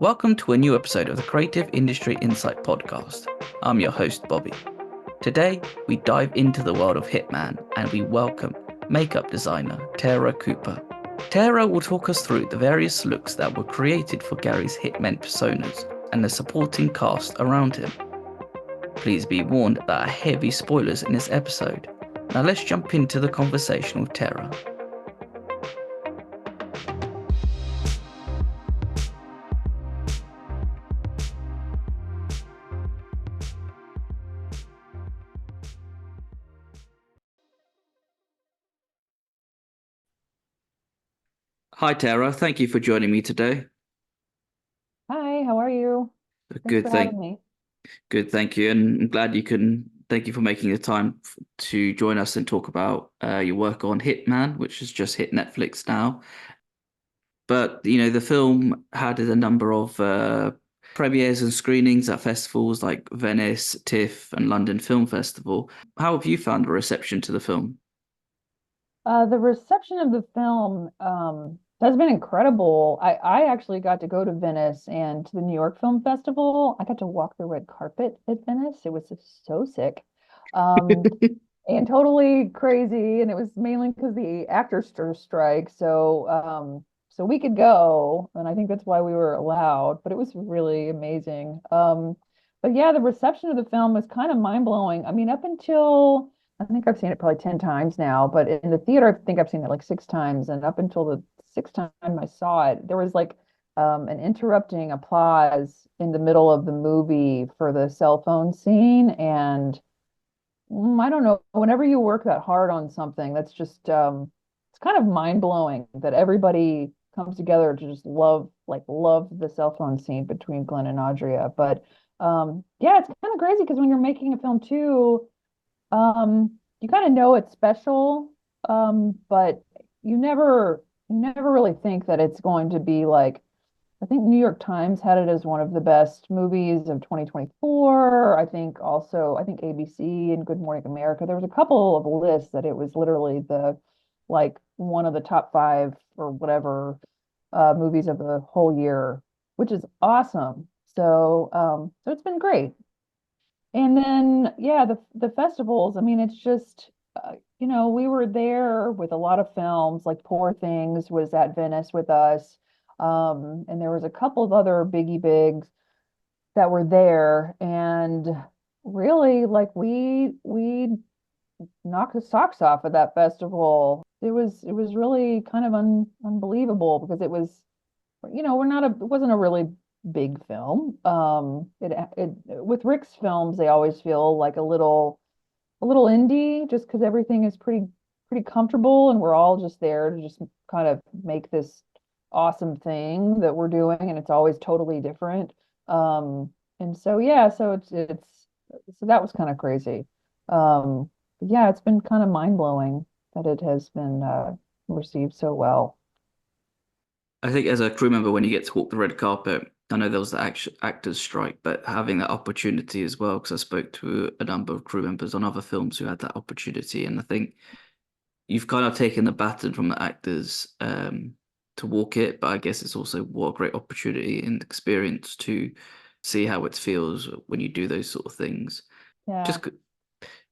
Welcome to a new episode of the Creative Industry Insight podcast. I'm your host, Bobby. Today, we dive into the world of Hitman and we welcome makeup designer Tara Cooper. Tara will talk us through the various looks that were created for Gary's Hitman personas and the supporting cast around him. Please be warned that there are heavy spoilers in this episode. Now let's jump into the conversation with Tara. Hi Tara, thank you for joining me today. Hi, how are you? Thanks Good, for having me. thank you, and I'm glad you can. Thank you for making the time to join us and talk about your work on Hitman, which has just hit Netflix now. But the film had a number of premieres and screenings at festivals like Venice, TIFF, and London Film Festival. How have you found the reception to the film? The reception of the film has been incredible. I actually got to go to Venice and to the New York Film Festival. I got to walk the red carpet at Venice. It was just so sick. Um, and totally crazy. And it was mainly because the actors strike. So we could go, and I think that's why we were allowed, but it was really amazing. But yeah, the reception of the film was kind of mind-blowing. I mean, up until I think I've seen it probably 10 times now, but in the theater, I think I've seen it like six times. And up until the sixth time I saw it, there was like an interrupting applause in the middle of the movie for the cell phone scene. And I don't know, whenever you work that hard on something, that's just it's kind of mind-blowing that everybody comes together to just love the cell phone scene between Glenn and Audrey. But yeah, it's kind of crazy because when you're making a film too, you kind of know it's special, but you never really think that it's going to be like I think New York Times had it as one of the best movies of 2024. I think ABC and Good Morning America. There was a couple of lists that it was literally the like one of the top five or whatever movies of the whole year, which is awesome. So it's been great. And then yeah, the festivals. I mean, it's just we were there with a lot of films. Like Poor Things was at Venice with us. And there was a couple of other biggie bigs that were there, and really, like we knocked the socks off of that festival. It was really kind of unbelievable because it wasn't a really big film. It with Rick's films, they always feel like a little indie just because everything is pretty comfortable and we're all just there to just kind of make this awesome thing that we're doing, and it's always totally different. And so yeah, so that was kind of crazy. Yeah, it's been kind of mind-blowing that it has been received so well. I think as a crew member, when you get to walk the red carpet, I know there was the actors strike, but having that opportunity as well, because I spoke to a number of crew members on other films who had that opportunity, and I think you've kind of taken the baton from the actors to walk it, but I guess it's also what a great opportunity and experience to see how it feels when you do those sort of things. Yeah. Just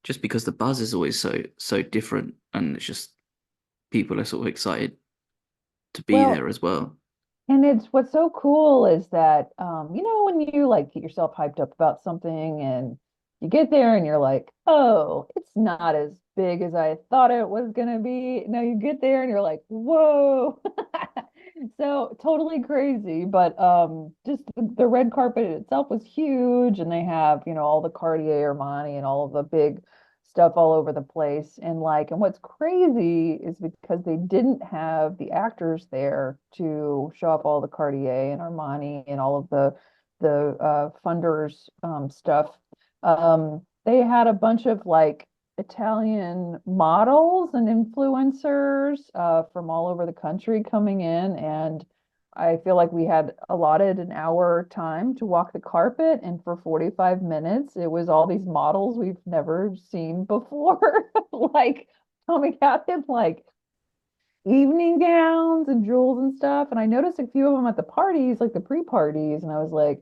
just because the buzz is always so different, and it's just people are sort of excited to be Well, there as well. and it's what's so cool is that when you like get yourself hyped up about something and you get there and you're like, oh, it's not as big as I thought it was gonna be. No, you get there and you're like, whoa. So totally crazy. But just the red carpet itself was huge, and they have, all the Cartier Armani and all of the big stuff all over the place. And what's crazy is because they didn't have the actors there to show off all the Cartier and Armani and all of the funders stuff. They had a bunch of like Italian models and influencers from all over the country coming in, and I feel like we had allotted an hour time to walk the carpet, and for 45 minutes, it was all these models we've never seen before, like coming out in like evening gowns and jewels and stuff. And I noticed a few of them at the parties, like the pre-parties, and I was like,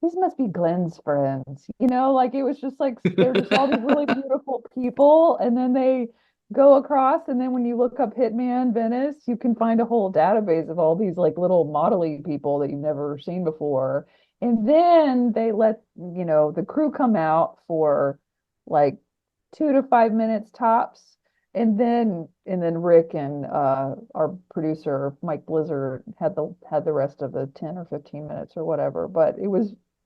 these must be Glenn's friends. Like it was just like they're just all these really beautiful people. And then they go across, and then when you look up Hitman Venice, you can find a whole database of all these like little modeling people that you've never seen before. And then they let, the crew come out for like 2 to 5 minutes tops. And then Rick and our producer Mike Blizzard had the rest of the 10 or 15 minutes or whatever. But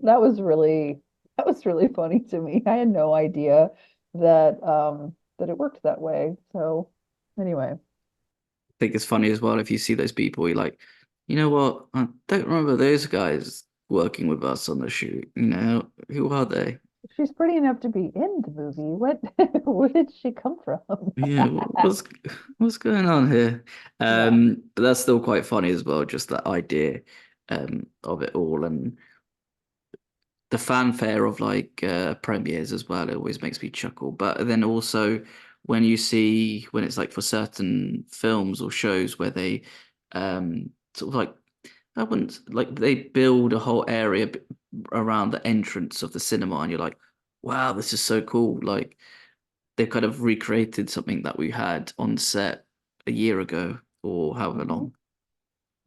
that was really that was really funny to me. I had no idea that it worked that way. So anyway, Think it's funny as well if you see those people, you're like, you know what? I don't remember those guys working with us on the shoot. Who are they? she's pretty enough to be in the movie. What where did she come from? Yeah, what's going on here? Yeah. But that's still quite funny as well, just that idea of it all and the fanfare of like premieres as well. It always makes me chuckle. But then also when it's like for certain films or shows where they sort of like I wouldn't like they build a whole area around the entrance of the cinema, and you're like, wow, this is so cool. Like they've kind of recreated something that we had on set a year ago or however Mhm. long.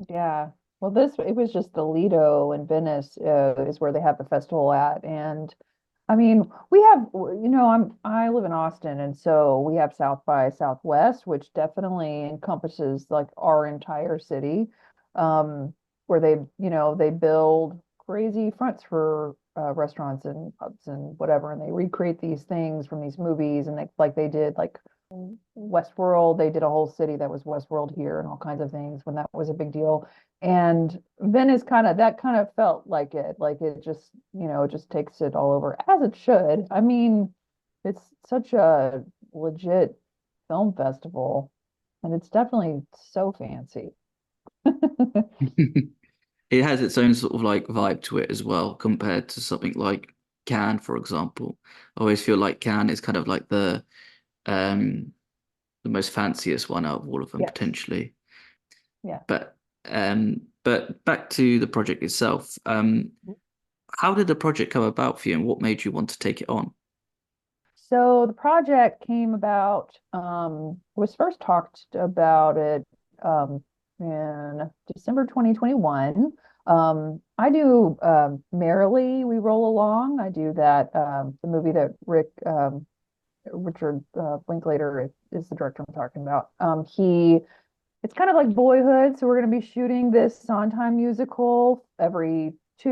Yeah. Well, it was just the Lido in Venice is where they have the festival at. And I mean, we have, I live in Austin, and so we have South by Southwest, which definitely encompasses like our entire city, where they build crazy fronts for restaurants and pubs and whatever, and they recreate these things from these movies, and they did like Westworld. They did a whole city that was Westworld here and all kinds of things when that was a big deal. And Venice kind of felt like it just, it just takes it all over as it should. I mean, it's such a legit film festival, and it's definitely so fancy. It has its own sort of like vibe to it as well, compared to something like Cannes, for example. I always feel like Cannes is kind of like um the most fanciest one out of all of them Yes. potentially. Yeah. But back to the project itself. How did the project come about for you and what made you want to take it on? So the project came about, was first talked about it in December 2021. I do Merrily We Roll Along. I do that, the movie that Richard Linklater is the director I'm talking about. It's kind of like Boyhood, so we're going to be shooting this Sondheim musical every I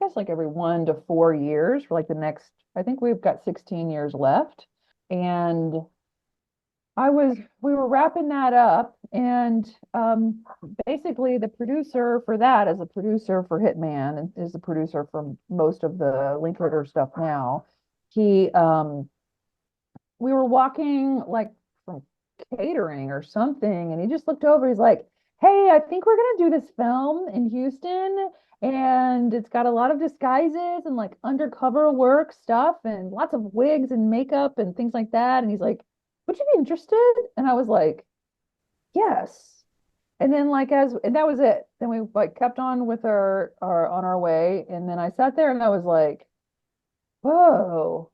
guess like every 1 to 4 years for like the next, I think we've got 16 years left. And we were wrapping that up, and basically the producer for that is a producer for Hitman and is the producer for most of the Linklater stuff now. He, we were walking like from catering or something, and he just looked over. He's like, "Hey, I think we're gonna do this film in Houston, and it's got a lot of disguises and like undercover work stuff, and lots of wigs and makeup and things like that." And he's like, "Would you be interested?" And I was like, "Yes." And then and that was it. Then we like kept on with our on our way, and then I sat there and I was like, "Whoa,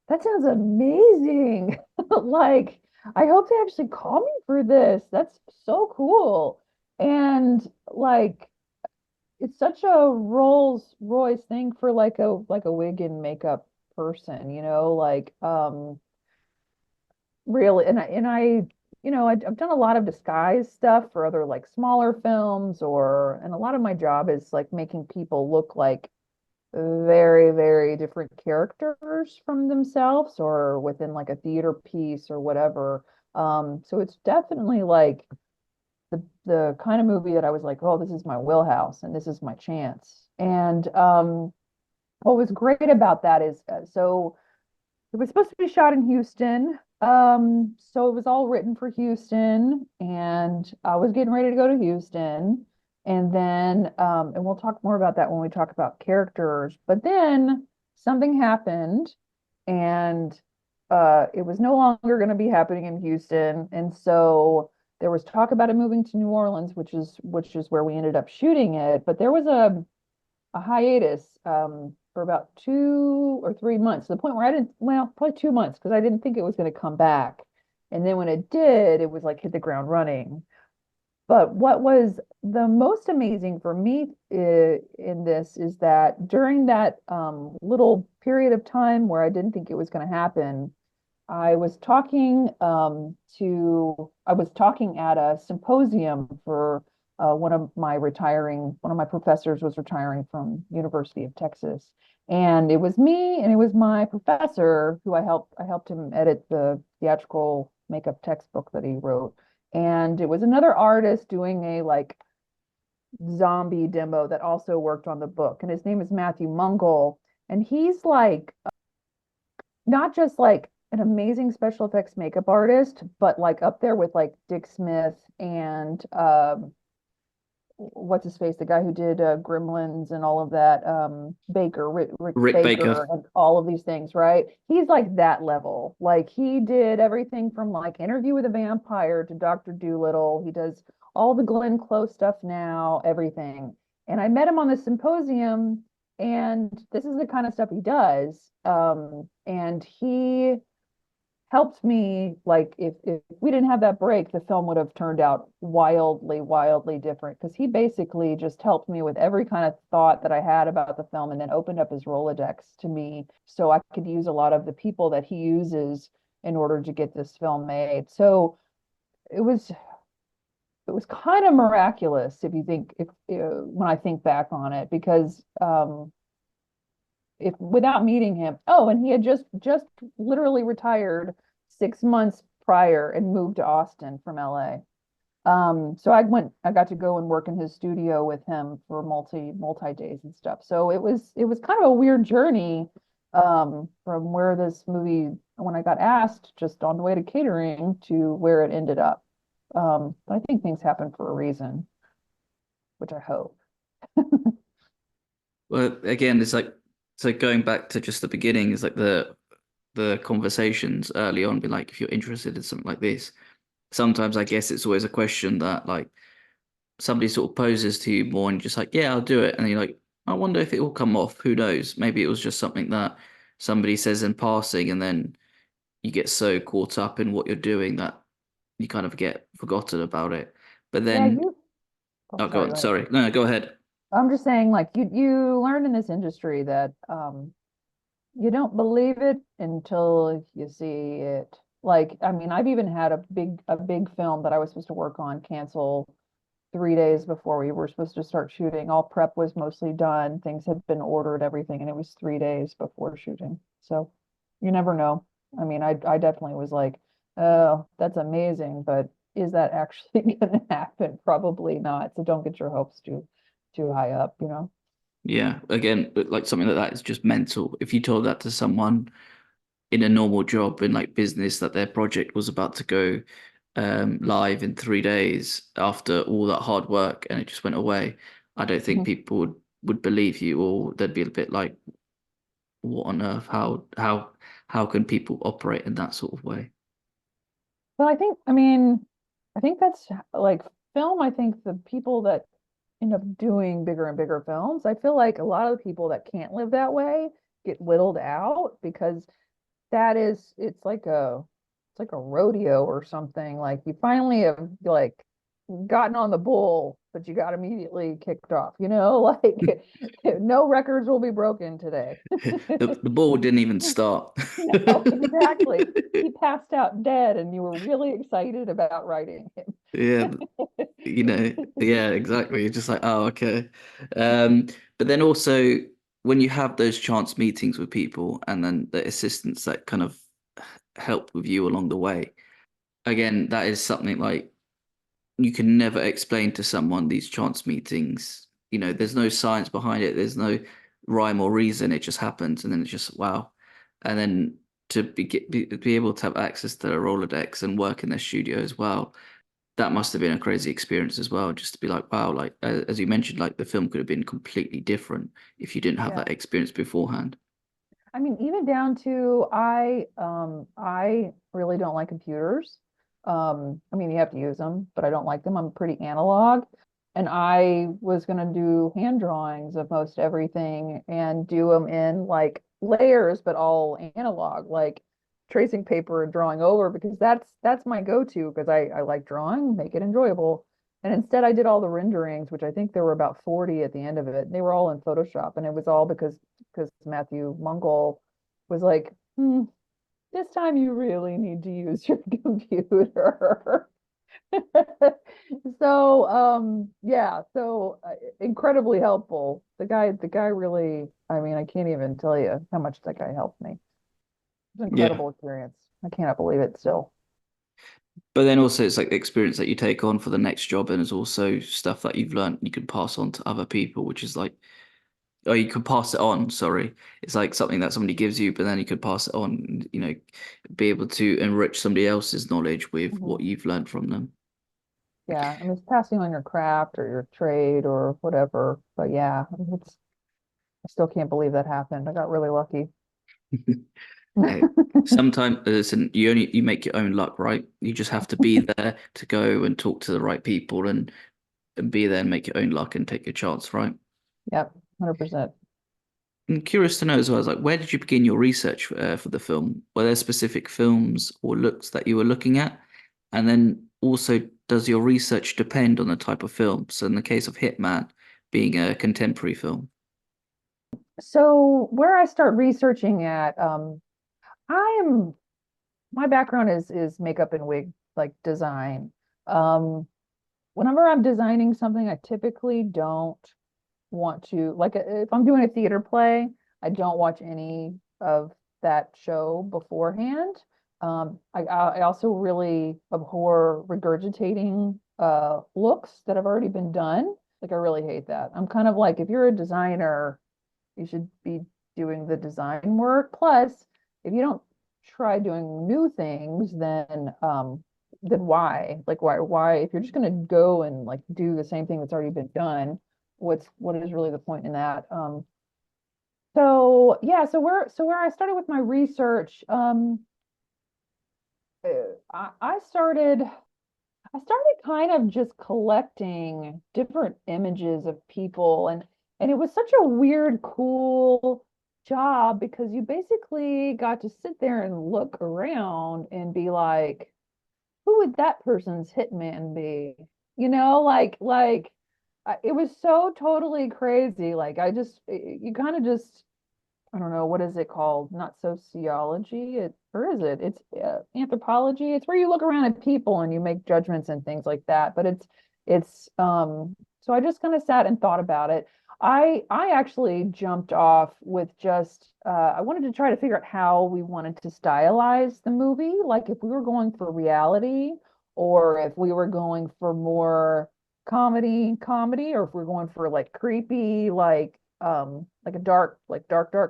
that sounds amazing." Like, I hope they actually call me for this. That's so cool. And like, it's such a Rolls Royce thing for like a wig and makeup person, really. I've done a lot of disguise stuff for other like smaller films, and a lot of my job is like making people look like very, very different characters from themselves or within like a theater piece or whatever. So it's definitely like the kind of movie that I was like, oh, this is my wheelhouse and this is my chance. And what was great about that is, so it was supposed to be shot in Houston. So it was all written for Houston, and I was getting ready to go to Houston. And then, and we'll talk more about that when we talk about characters. But then something happened, and it was no longer going to be happening in Houston. And so There was talk about it moving to New Orleans, which is where we ended up shooting it. But there was a hiatus for about 2 or 3 months, to the point where I didn't, well, probably 2 months, because I didn't think it was going to come back. And then when it did, it was like hit the ground running. But what was the most amazing for me in this is that during that little period of time where I didn't think it was going to happen, I was talking at a symposium for one of my professors was retiring from University of Texas. And it was me and it was my professor who I helped him edit the theatrical makeup textbook that he wrote. And it was another artist doing a like zombie demo that also worked on the book. And his name is Matthew Mungle. And he's like not just like an amazing special effects makeup artist, but like up there with like Dick Smith and what's his face, the guy who did Gremlins and all of that, Rick Rick Baker. Baker and all of these things, right? He's like that level. Like he did everything from like Interview with a Vampire to Dr. Dolittle. He does all the Glenn Close stuff now, everything. And I met him on the symposium, and this is the kind of stuff he does. And he helped me, like if we didn't have that break, the film would have turned out wildly different, because he basically just helped me with every kind of thought that I had about the film, and then opened up his Rolodex to me so I could use a lot of the people that he uses in order to get this film made. So it was it was kind of miraculous, if you think if when I think back on it, because if without meeting him. Oh, and he had just literally retired 6 months prior and moved to Austin from LA. So I got to go and work in his studio with him for multi days and stuff. So it was kind of a weird journey from where this movie, when I got asked just on the way to catering, to where it ended up. But I think things happen for a reason, which I hope. Well, again, it's like going back to just the beginning. It's like the conversations early on, be like, if you're interested in something like this, sometimes I guess it's always a question that like somebody sort of poses to you more, and you're just like, yeah, I'll do it. And you're like, I wonder if it will come off. Who knows? Maybe it was just something that somebody says in passing, and then you get so caught up in what you're doing that you kind of get forgotten about it. But Yeah, then, oh, oh, go sorry, on. go ahead. Sorry. No, go ahead. I'm just saying, like you learn in this industry that you don't believe it until you see it. Like, I mean, I've even had a big film that I was supposed to work on cancel 3 days before we were supposed to start shooting. All prep was mostly done. Things had been ordered, everything, and it was 3 days before shooting. So you never know. I mean, I definitely was like, oh, that's amazing, but is that actually gonna happen? Probably not. So don't get your hopes too high up, you know? Yeah. Again, but like something like that is just mental. If you told that to someone in a normal job in like business, that their project was about to go live in 3 days after all that hard work and it just went away, I don't think Mhm. people would believe you, or they'd be a bit like, what on earth? How can people operate in that sort of way? Well, I think that's like film. I think the people that end up doing bigger and bigger films, I feel like a lot of the people that can't live that way get whittled out, because it's like a rodeo or something. Like you finally have like gotten on the bull, but you got immediately kicked off, like no records will be broken today. The ball didn't even start. No, exactly. He passed out dead, and you were really excited about writing Yeah, him. yeah, exactly. It's just like, oh, okay. But then also when you have those chance meetings with people and then the assistants that kind of help with you along the way, again, that is something like you can never explain to someone these chance meetings. There's no science behind it. There's no rhyme or reason. It just happens, and then it's just wow. And then to be able to have access to a Rolodex and work in their studio as well, that must have been a crazy experience as well. Just to be like, wow, like as you mentioned, like the film could have been completely different if you didn't have Yeah. that experience beforehand. I mean, even down to I really don't like computers. I mean, you have to use them, but I don't like them. I'm pretty analog. And I was going to do hand drawings of most everything and do them in like layers, but all analog, like tracing paper and drawing over, because that's my go-to because I like drawing, make it enjoyable. And instead I did all the renderings, which I think there were about 40 at the end of it. They were all in Photoshop, and it was all because Matthew Mungle was like, this time you really need to use your computer. So, yeah, so incredibly helpful. The guy really, I mean, I can't even tell you how much that guy helped me. It was an Yeah. incredible experience. I cannot believe it still. But then also it's like the experience that you take on for the next job, and it's also stuff that you've learned you can pass on to other people, which is like, or you could pass it on, sorry. It's like something that somebody gives you, but then you could pass it on, be able to enrich somebody else's knowledge with what Mhm. you've learned from them. Yeah, I mean, it's passing on your craft or your trade or whatever. But yeah, I still can't believe that happened. I got really lucky. Hey, sometimes listen, you make your own luck, right? You just have to be there to go and talk to the right people and be there and make your own luck and take your chance, right? Yep, 100%. I'm curious to know as well, like, where did you begin your research for the film? Were there specific films or looks that you were looking at? And then also, does your research depend on the type of film? So in the case of Hitman being a contemporary film. So where I start researching at, I am my background is makeup and wig like design. Um, Whenever I'm designing something, I typically don't want to like if I'm doing a theater play, I don't watch any of that show beforehand. I also really abhor regurgitating looks that have already been done. Like I really hate that. I'm kind of like if you're a designer, you should be doing the design work. Plus, if you don't try doing new things, then why? Like why if you're just gonna go and like do the same thing that's already been done, what is really the point in that? So yeah, so where I started with my research, I started kind of just collecting different images of people, and it was such a weird, cool job because you basically got to sit there and look around and be like, who would that person's hitman be? It was so totally crazy. Like you kind of just I don't know, what is it called? Not sociology, or is it? It's anthropology. It's where you look around at people and you make judgments and things like that. But so I just kind of sat and thought about it. I actually jumped off with just I wanted to try to figure out how we wanted to stylize the movie, like if we were going for reality or if we were going for more comedy, or if we're going for like creepy, like a dark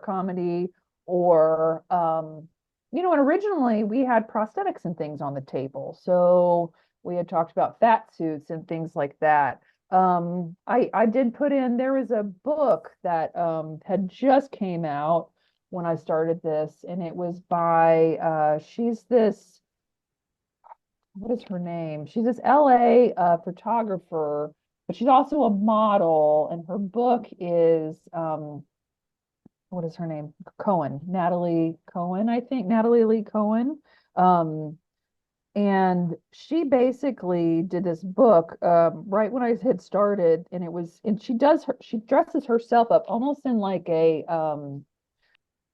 comedy, or and originally we had prosthetics and things on the table, so we had talked about fat suits and things like that. I did put in there was a book that had just came out when I started this, and it was by she's this what is her name? She's this LA photographer, but she's also a model, and her book is what is her name? Cohen, Natalie Cohen, I think, Natalie Lee Cohen. Um, and she basically did this book right when I had started, and she dresses herself up almost in like a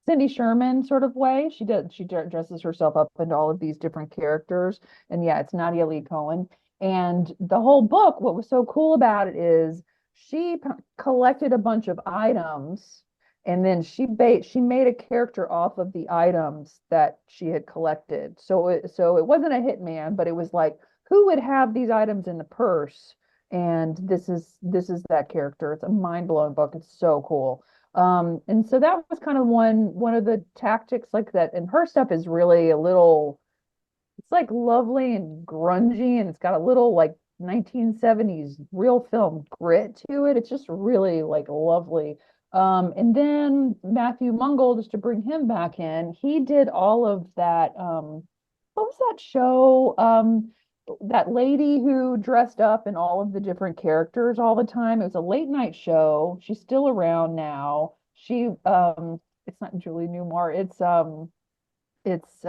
Cindy Sherman sort of way. She dresses herself up into all of these different characters. And yeah, it's Nadia Lee Cohen. And the whole book, what was so cool about it is collected a bunch of items, and then she made a character off of the items that she had collected. So it wasn't a hitman, but it was like who would have these items in the purse? And this is that character. It's a mind-blowing book. It's so cool. And so that was kind of one of the tactics like that. And her stuff is really it's like lovely and grungy, and it's got a little like 1970s real film grit to it. It's just really like lovely. And then Matthew Mungle, just to bring him back in, he did all of that. what was that show? That lady who dressed up in all of the different characters all the time. It was a late night show. She's still around now. It's not Julie Newmar. It's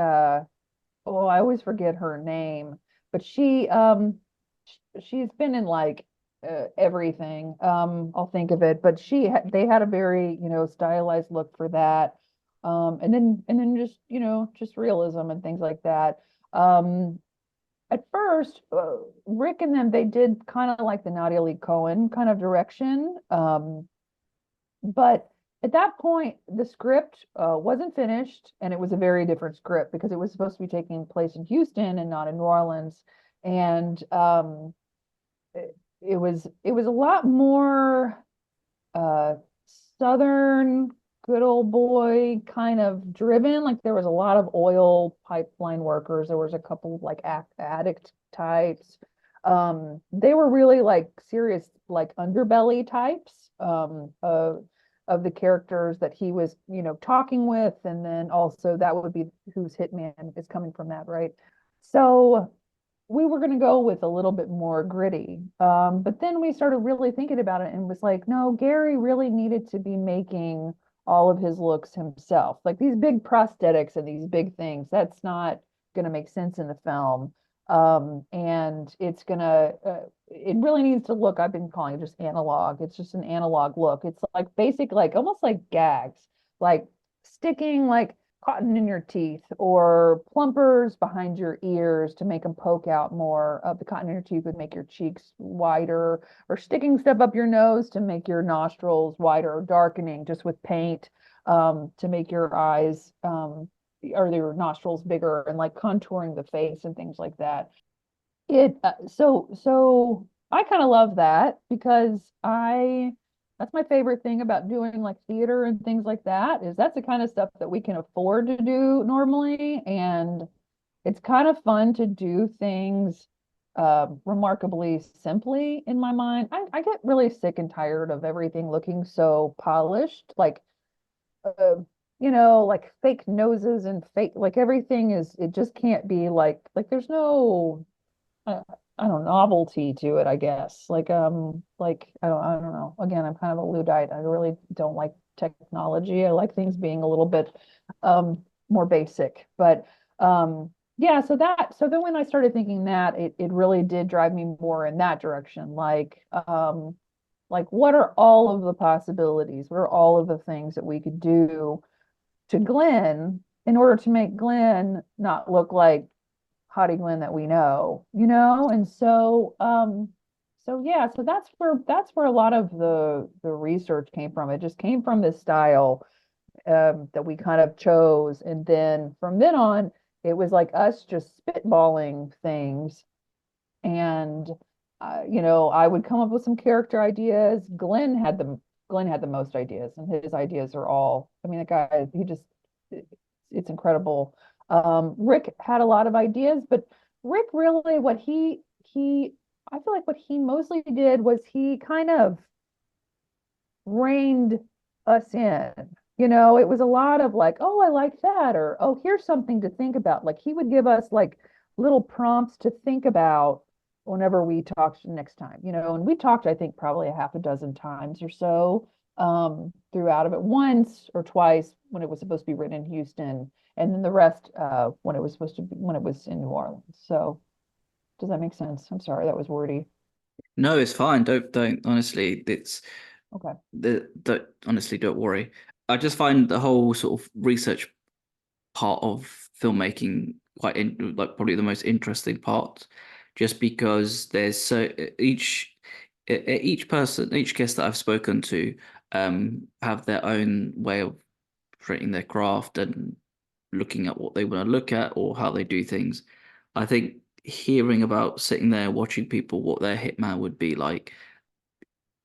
oh, I always forget her name, but she's been in like everything. I'll think of it, but they had a very, stylized look for that. And then just, just realism and things like that. Um, at first, Rick and them, they did kind of like the Nadia Lee Cohen kind of direction. But at that point, the script wasn't finished, and it was a very different script because it was supposed to be taking place in Houston and not in New Orleans. And it was a lot more uh, Southern, good old boy kind of driven. Like there was a lot of oil pipeline workers. There was a couple of like addict types. They were really like serious, like underbelly types of the characters that he was, talking with, and then also that would be whose hitman is coming from that, right? So we were going to go with a little bit more gritty. But then we started really thinking about it and was like, no, Gary really needed to be making all of his looks himself. Like these big prosthetics and these big things, that's not going to make sense in the film. And it really needs to look, I've been calling it just analog. It's just an analog look. It's like basic, like almost like gags, like sticking like cotton in your teeth or plumpers behind your ears to make them poke out more. The cotton in your teeth would make your cheeks wider, or sticking stuff up your nose to make your nostrils wider, or darkening just with paint to make your eyes or your nostrils bigger, and like contouring the face and things like that. So I kind of love that because I that's my favorite thing about doing like theater and things like that, is that's the kind of stuff that we can afford to do normally, and it's kind of fun to do things remarkably simply in my mind. I get really sick and tired of everything looking so polished, uh, like fake noses and fake, like everything is, it just can't be like there's no I, I don't know, novelty to it, I guess. Like I don't know. Again, I'm kind of a Luddite. I really don't like technology. I like things being a little bit more basic. But yeah, so then when I started thinking that, it really did drive me more in that direction. Like what are all of the possibilities? What are all of the things that we could do to Glenn in order to make Glenn not look like Hottie Glenn that we know? And so yeah, so that's where a lot of the research came from. It just came from this style that we kind of chose, and then from then on, it was like us just spitballing things, and I would come up with some character ideas. Glenn had the most ideas, and his ideas are all. I mean, the guy, it's incredible. Rick had a lot of ideas, but Rick really, what he I feel like what he mostly did was he kind of reined us in. It was a lot of like, oh, I like that, or oh, here's something to think about. Like he would give us like little prompts to think about whenever we talked next time, and we talked, I think, probably a half a dozen times or so throughout of it, once or twice when it was supposed to be written in Houston, and then the rest when it was in New Orleans. So does that make sense? I'm sorry, that was wordy. No, it's fine. Don't honestly. It's Okay. don't honestly don't worry. I just find the whole sort of research part of filmmaking like probably the most interesting part, just because there's so each person, each guest that I've spoken to, have their own way of creating their craft and looking at what they want to look at or how they do things. I think hearing about sitting there watching people what their hitman would be like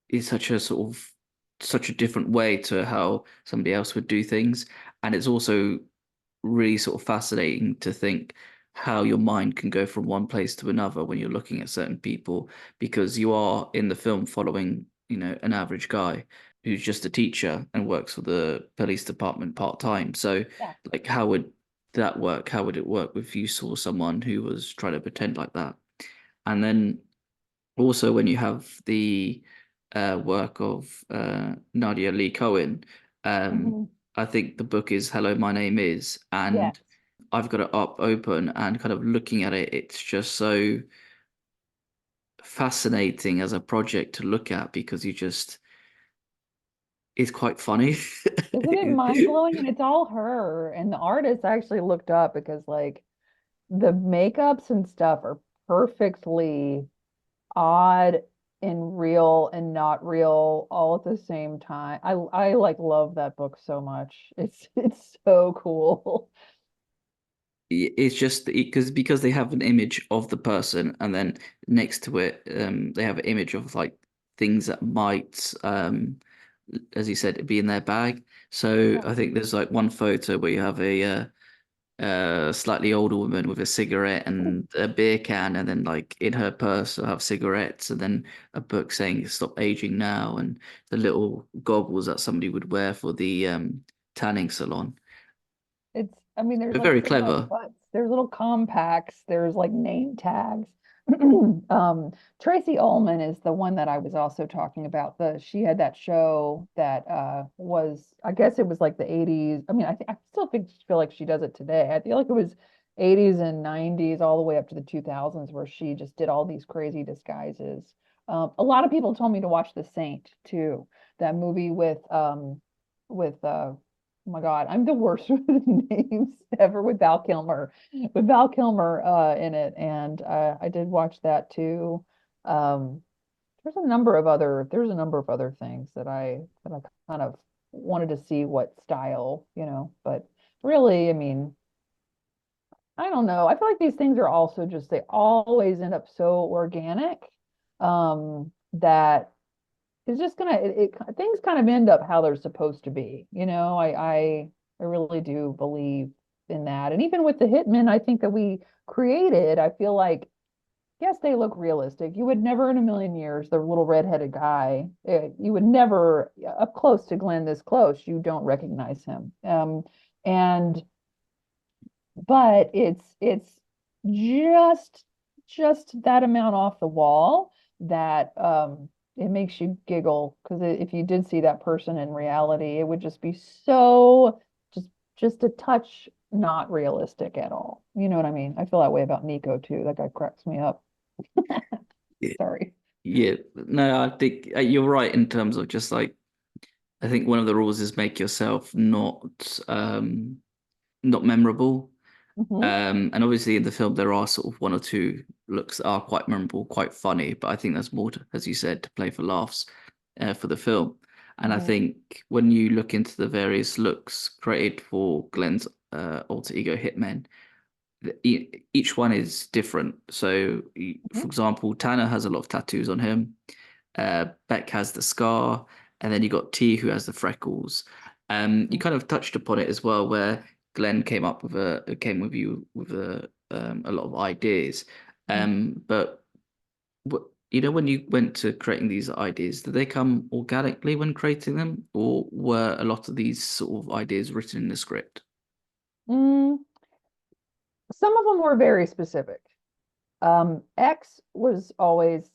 is such a different way to how somebody else would do things. And it's also really sort of fascinating to think how your mind can go from one place to another when you're looking at certain people, because you are in the film following, an average guy who's just a teacher and works for the police department part time. So Yeah. like how would that work? How would it work if you saw someone who was trying to pretend like that? And then also when you have the work of Nadia Lee Cohen, um, Mhm. I think the book is Hello, My Name Is, Yeah. and I've got it up open and kind of looking at it. It's just so fascinating as a project to look at because you just it's quite funny. Isn't it mind blowing? And it's all her. And the artist I actually looked up because like the makeups and stuff are perfectly odd and real and not real all at the same time. I like love that book so much. It's so cool. It's just because they have an image of the person and then next to it they have an image of like things that might as you said be in their bag. So Yeah. I think there's like one photo where you have a slightly older woman with a cigarette and a beer can, and then like in her purse will have cigarettes, and then a book saying "Stop aging now," and the little goggles that somebody would wear for the tanning salon. I mean, there's They're like very so much clever. butts. There's little compacts, there's like name tags. Tracy Ullman is the one that I was also talking about. She had that show that was, I guess it was like the 80s. I mean, I still feel like she does it today. I feel like it was 80s and 90s all the way up to the 2000s where she just did all these crazy disguises. A lot of people told me to watch The Saint too, that movie with oh my God, I'm the worst with names ever with Val Kilmer in it, and I did watch that too. Um, there's a number of other things that I kind of wanted to see what style, but really, I mean, I don't know. I feel like these things are also just they always end up so organic that it's just gonna things kind of end up how they're supposed to be. I really do believe in that. And even with the hitmen, I think that we created, I feel like yes, they look realistic. You would never in a million years, the little redheaded guy, you would never up close to Glenn this close, you don't recognize him. And but it's just just that amount off the wall that it makes you giggle because if you did see that person in reality, it would just be so just just a touch not realistic at all. You know what I mean? I feel that way about Nico too. That guy cracks me up. Yeah, Sorry. yeah. No, I think you're right in terms of just like I think one of the rules is make yourself not memorable. Hmm. And obviously in the film there are sort of one or two looks that are quite memorable, quite funny, but I think that's more to, as you said, to play for laughs for the film. And I Hmm. think when you look into the various looks created for Glenn's alter ego Hitmen, each one is different. So, for Hmm. example, Tanner has a lot of tattoos on him. Beck has the scar, and then you got T who has the freckles. You kind of touched upon it as well, where Glenn came with you with a lot of ideas. Hmm. But when you went to creating these ideas, did they come organically when creating them, or were a lot of these sort of ideas written in the script? Mm, some of them were very specific. X was always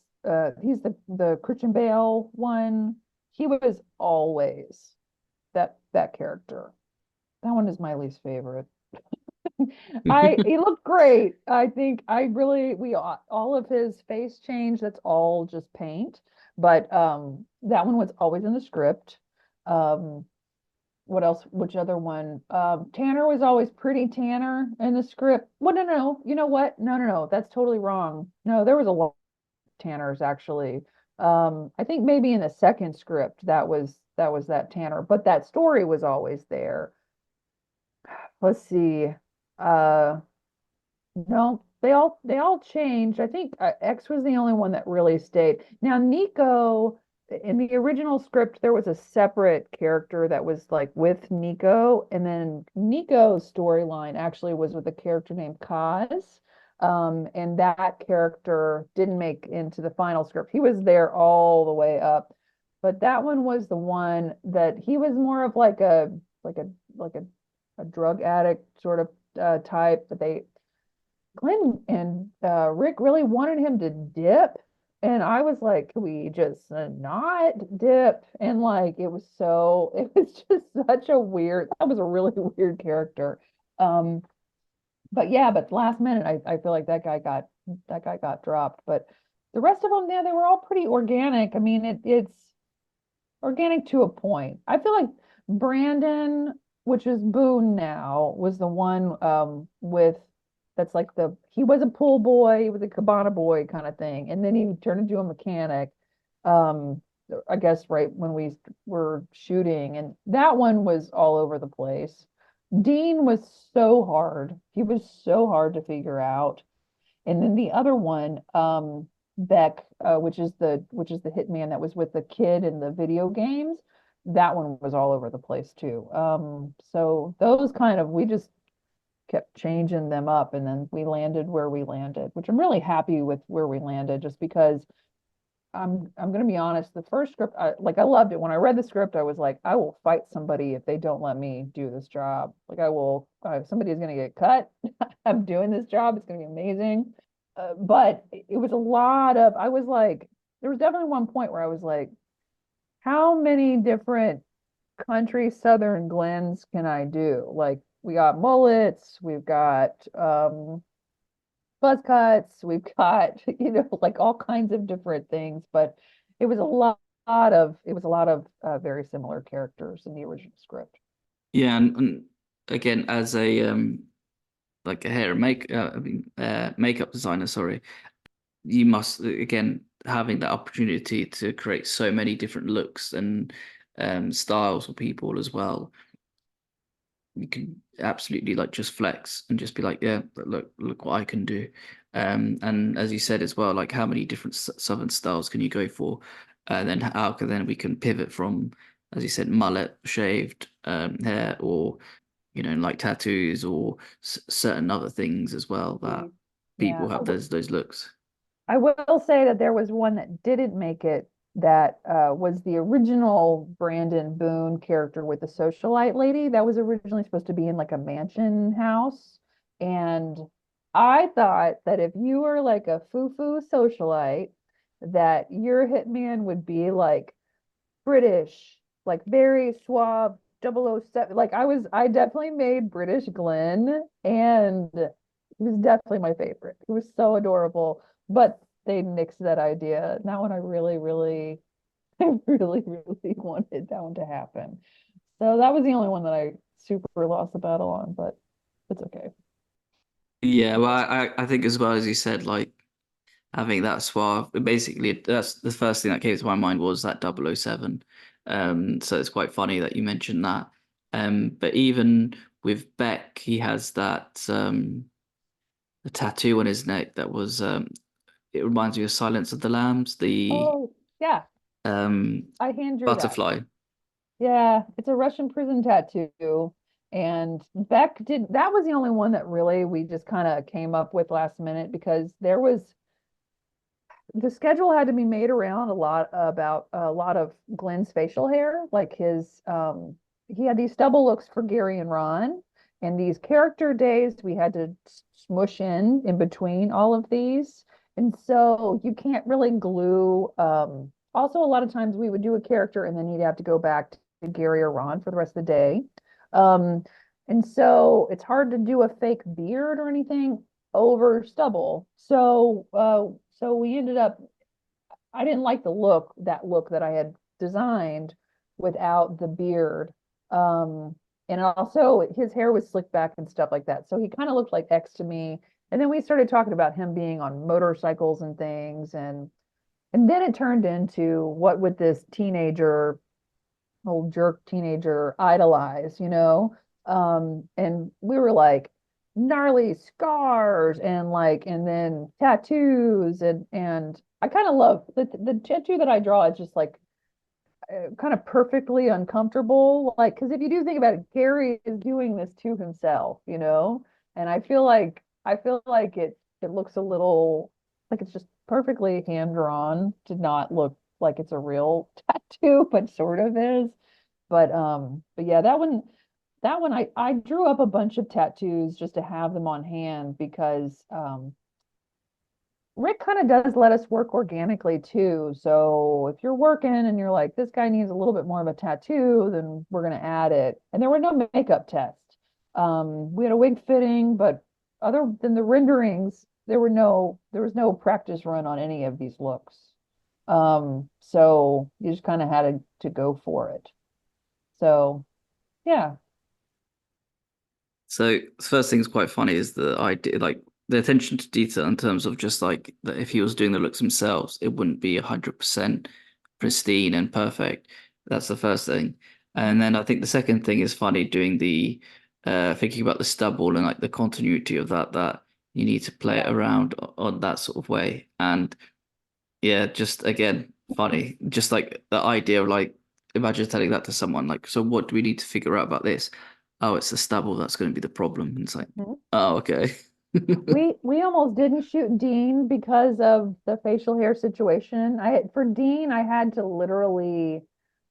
he's the Christian Bale one. He was always that character. That one is my least favorite. He looked great. I think I really we all of his face change, that's all just paint. But that one was always in the script. Um what else? Which other one? Tanner was always pretty Tanner in the script. Well, no, no, you know what? No, no, no, that's totally wrong. No, there was a lot of Tanners actually. I think maybe in the second script that was that Tanner, but that story was always there. Let's see. Uh, no, they all changed. I think X was the only one that really stayed. Now Nico, in the original script, there was a separate character that was like with Nico, and then Nico's storyline actually was with a character named Kaz. And that character didn't make into the final script. He was there all the way up, but that one was the one that he was more of like a like a drug addict sort of type, but Glenn and Rick really wanted him to dip. And I was like, can we just not dip? And like, it was just that was a really weird character. Um, but yeah, but last minute, I feel like that guy got dropped. But the rest of them, yeah, they were all pretty organic. I mean, it's organic to a point. I feel like Brandon, which is Boone now, was the one with that's like he was a pool boy, he was a cabana boy kind of thing, and then he turned into a mechanic. Um, I guess right when we were shooting, and that one was all over the place. Dean was so hard. He was so hard to figure out. And then the other one, Beck, which is the hitman that was with the kid in the video games, that one was all over the place too. So those kind of we just kept changing them up, and then we landed where we landed, which I'm really happy with where we landed, just because I'm gonna be honest, the first script, I loved it. When I read the script, I was like, I will fight somebody if they don't let me do this job. Like I will, if somebody's gonna get cut, I'm doing this job. It's gonna be amazing. But it was a lot of, I was like, there was definitely one point where I was like, how many different country Southern Glens can I do? Like we got mullets, we've got buzz cuts, we've got, like all kinds of different things, but it was a lot of very similar characters in the original script. Yeah, and again, as a like a hair and makeup designer, sorry, you must again having that opportunity to create so many different looks and styles for people as well. You can absolutely like just flex and just be like, yeah, look what I can do. And as you said as well, like how many different southern styles can you go for? Then how can then we can pivot from, as you said, mullet, shaved hair, or like tattoos or certain other things as well that Yeah. people have those looks. I will say that there was one that didn't make it that was the original Brandon Boone character with the socialite lady that was originally supposed to be in like a mansion house. And I thought that if you were like a foo-foo socialite, that your hitman would be like British, like very suave 007. Like I definitely made British Glenn, and he was definitely my favorite. He was so adorable, but they nixed that idea. That one I really, really, I really, really wanted that one to happen. So that was the only one that I super lost the battle on, but it's okay. Yeah, well, I think as well as you said, like having that suave. Basically, that's the first thing that came to my mind was that 007. So it's quite funny that you mentioned that. But even with Beck, he has that the tattoo on his neck that was it reminds me of Silence of the Lambs, the Oh, yeah, um I hand drew that. butterfly. Yeah, it's a Russian prison tattoo. And Beck did, that was the only one that really we just kind of came up with last minute because the schedule had to be made around a lot of Glenn's facial hair, like he had these double looks for Gary and Ron, and these character days we had to smush in between all of these, and so you can't really glue. Also, a lot of times we would do a character and then he'd have to go back to Gary or Ron for the rest of the day. Um, and so it's hard to do a fake beard or anything over stubble. So we ended up, I didn't like that look that I had designed without the beard. And also his hair was slicked back and stuff like that. So he kind of looked like X to me. And then we started talking about him being on motorcycles and things. And then it turned into what would this old jerk teenager idolize, and we were like gnarly scars and and then tattoos, and I kind of love the tattoo that I draw is just like kind of perfectly uncomfortable, like because if you do think about it, Gary is doing this to himself, and I feel like it looks a little like it's just perfectly hand drawn to not look like it's a real tattoo, but sort of is. But yeah, that one, that one I drew up a bunch of tattoos just to have them on hand because Rick kind of does let us work organically too. So if you're working and you're like, this guy needs a little bit more of a tattoo, then we're going to add it. And there were no makeup tests. We had a wig fitting, but other than the renderings, there was no practice run on any of these looks. So you just kind of had to go for it. So yeah. So the first thing's quite funny is the idea, like the attention to detail in terms of just like that if he was doing the looks himself, it wouldn't be 100% pristine and perfect. That's the first thing. And then I think the second thing is funny doing the thinking about the stubble and like the continuity of that you need to play it Yeah. around on that sort of way. And yeah, just again, funny. Just like the idea of like, imagine telling that to someone, like, so what do we need to figure out about this? Oh, it's the stubble that's going to be the problem. And it's like, Mhm. oh, okay. We almost didn't shoot Dean because of the facial hair situation. For Dean, I had to literally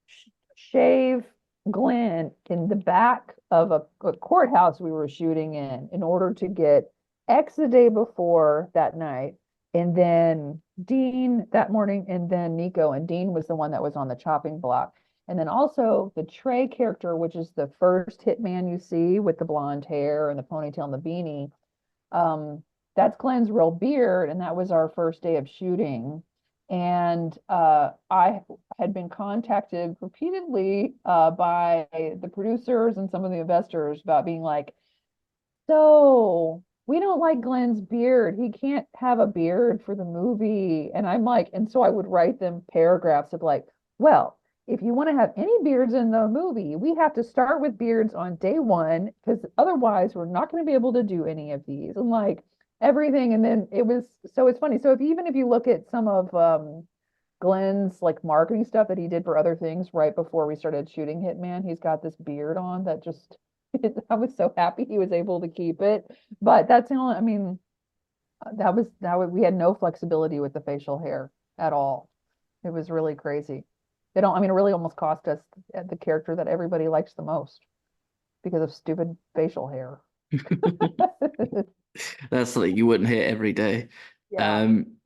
sh shave Glenn in the back of a courthouse we were shooting in order to get X the day before that night, and then Dean that morning, and then Nico. And Dean was the one that was on the chopping block. And then also the Trey character, which is the first hitman you see with the blonde hair and the ponytail and the beanie, that's Glenn's real beard, and that was our first day of shooting. And I had been contacted repeatedly by the producers and some of the investors about being like, so we don't like Glenn's beard. He can't have a beard for the movie. And I'm like, and so I would write them paragraphs of like, well, if you want to have any beards in the movie, we have to start with beards on day one, because otherwise we're not going to be able to do any of these. And like everything. And then so it's funny. So even if you look at some of Glenn's like marketing stuff that he did for other things right before we started shooting Hitman, he's got this beard on that just I was so happy he was able to keep it. But that's the only, I mean, we had no flexibility with the facial hair at all. It was really crazy. I mean, it really almost cost us the character that everybody likes the most because of stupid facial hair. That's something you wouldn't hear every day. Yeah. Um,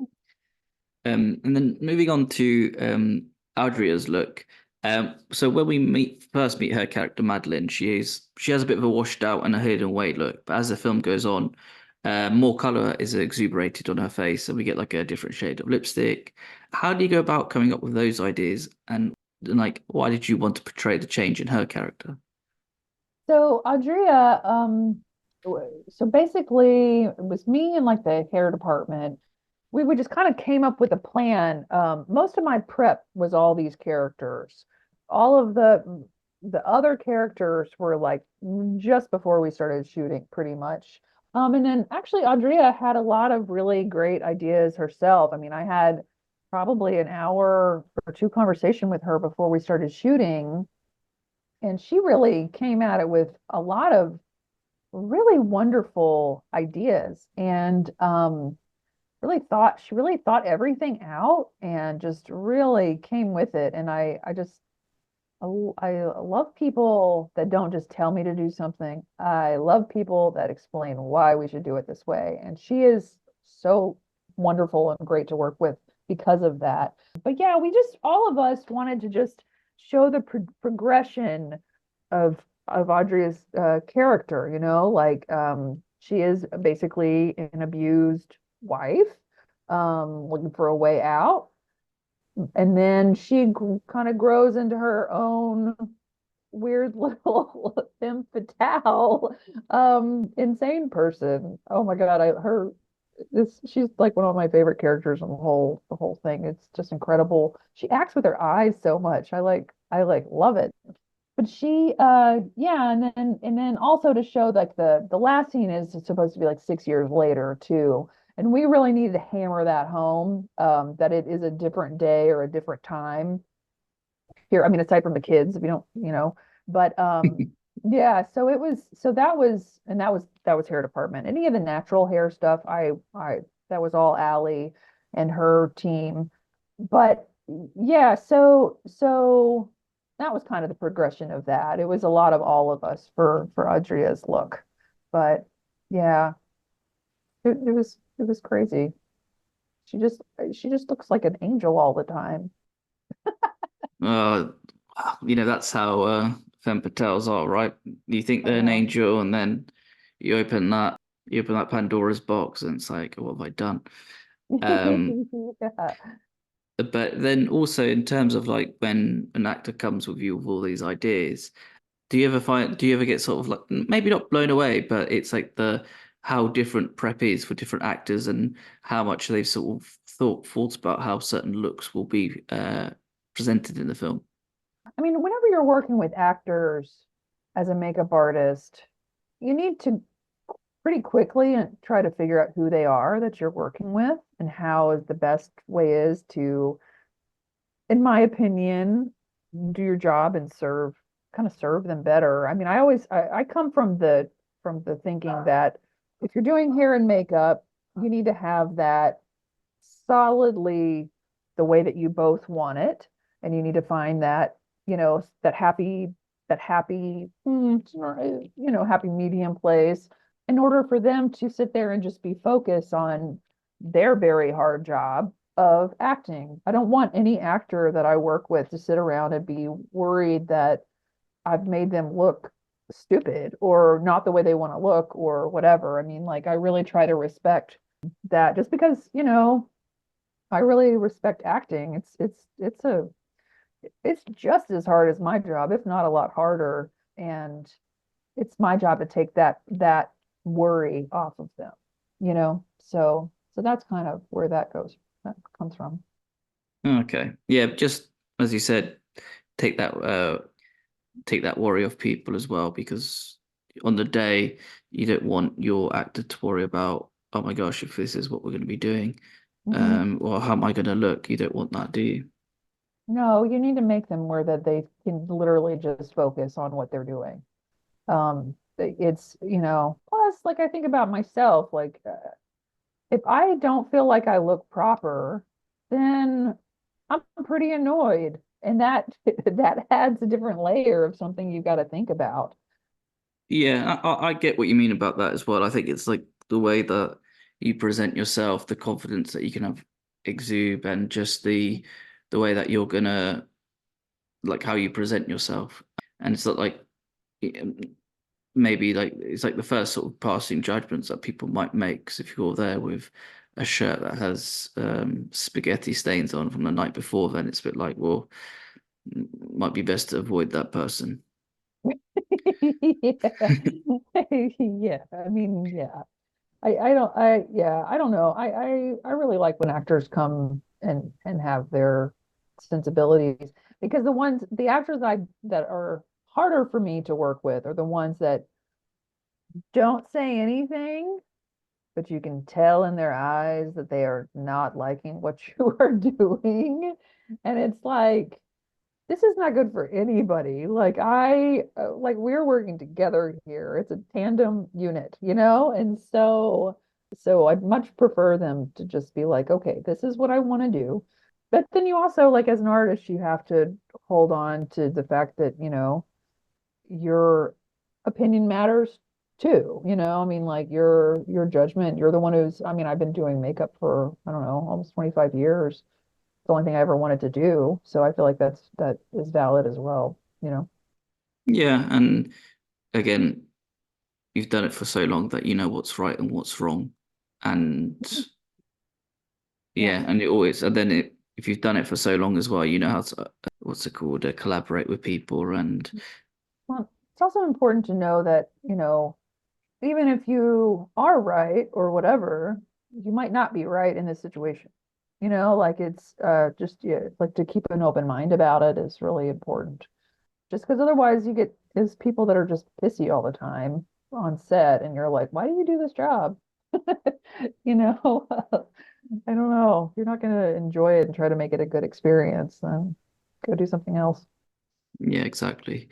and then moving on to Adria's look. So when we first meet her character Madeline, she has a bit of a washed out and a hidden away look, but as the film goes on, more color is exuberated on her face, and we get like a different shade of lipstick. How do you go about coming up with those ideas, and like why did you want to portray the change in her character? So Audrea, so basically it was me and like the hair department. We just kind of came up with a plan. Most of my prep was all these characters. All of the other characters were like just before we started shooting, pretty much. And then actually Audrea had a lot of really great ideas herself. I mean, I had probably an hour or two conversation with her before we started shooting, and she really came at it with a lot of really wonderful ideas, and she really thought everything out and just really came with it. And I love people that don't just tell me to do something. I love people that explain why we should do it this way. And she is so wonderful and great to work with because of that. But yeah, all of us wanted to just show the progression of Audrey's character, like she is basically an abused wife, looking for a way out. And then she kind of grows into her own weird little femme fatale, insane person. Oh my God, she's like one of my favorite characters in the whole thing. It's just incredible. She acts with her eyes so much. I like love it. But yeah, and then also to show like the last scene is supposed to be like 6 years later too. And we really needed to hammer that home, that it is a different day or a different time here. I mean, aside from the kids, if you don't, but yeah, that was hair department. Any of the natural hair stuff, I that was all Allie and her team. But yeah, so that was kind of the progression of that. It was a lot of all of us for Adria's look. But yeah, it was crazy. She just looks like an angel all the time. Uh, that's how femme fatales are, right? You think I they're an know. angel, and then you open that Pandora's box, and it's like, what have I done? Um, Yeah. but then also in terms of like when an actor comes with you with all these ideas, do you ever get sort of like maybe not blown away, but it's like the how different prep is for different actors and how much they've sort of thought about how certain looks will be presented in the film. I mean, whenever you're working with actors as a makeup artist, you need to pretty quickly and try to figure out who they are that you're working with and how is the best way is to, in my opinion, do your job and kind of serve them better. I mean, I come from the thinking that if you're doing hair and makeup, you need to have that solidly the way that you both want it, and you need to find that, that happy, happy medium place in order for them to sit there and just be focused on their very hard job of acting. I don't want any actor that I work with to sit around and be worried that I've made them look stupid or not the way they want to look or whatever. I mean, like I really try to respect that just because, I really respect acting. It's just as hard as my job, if not a lot harder. And it's my job to take that worry off of them, you know? So that's kind of where that comes from. Okay. Yeah, just as you said, take that uh take that worry off people as well, because on the day you don't want your actor to worry about, oh my gosh, if this is what we're going to be doing, Hmm. or how am I going to look? You don't want that, do you? No, you need to make them where that they can literally just focus on what they're doing. It's, plus like I think about myself, like if I don't feel like I look proper, then I'm pretty annoyed. And that that adds a different layer of something you got to think about. Yeah, I get what you mean about that as well. I think it's like the way that you present yourself, the confidence that you can have exude, and just the way that you're gonna like how you present yourself. And it's not like um, maybe like it's like the first sort of passing judgments that people might make. 'Cause if you're there with a shirt that has spaghetti stains on from the night before, then it's a bit like, well, might be best to avoid that person. Yeah. Yeah. I mean, yeah. I don't know. I really like when actors come and have their sensibilities because the actors that are harder for me to work with are the ones that don't say anything, but you can tell in their eyes that they are not liking what you are doing. And it's like, this is not good for anybody. Like we're working together here. It's a tandem unit, And so I'd much prefer them to just be like, okay, this is what I want to do. But then you also, like as an artist, you have to hold on to the fact that, your opinion matters too. I mean, like your judgment, you're the one who's, I mean, I've been doing makeup for, I don't know, almost 25 years. The only thing I ever wanted to do. So I feel like that is valid as well. Yeah, and again, you've done it for so long that you know what's right and what's wrong. And Mhm. Yeah. yeah, and it always, and then if you've done it for so long as well, you know how to, what's it called, collaborate with people. And Well, it's also important to know that, even if you are right or whatever, you might not be right in this situation. Like it's just yeah, like to keep an open mind about it is really important. Just because otherwise you get is people that are just pissy all the time on set and you're like, why do you do this job? You know, I don't know. If you're not going to enjoy it and try to make it a good experience, then go do something else. yeah, exactly.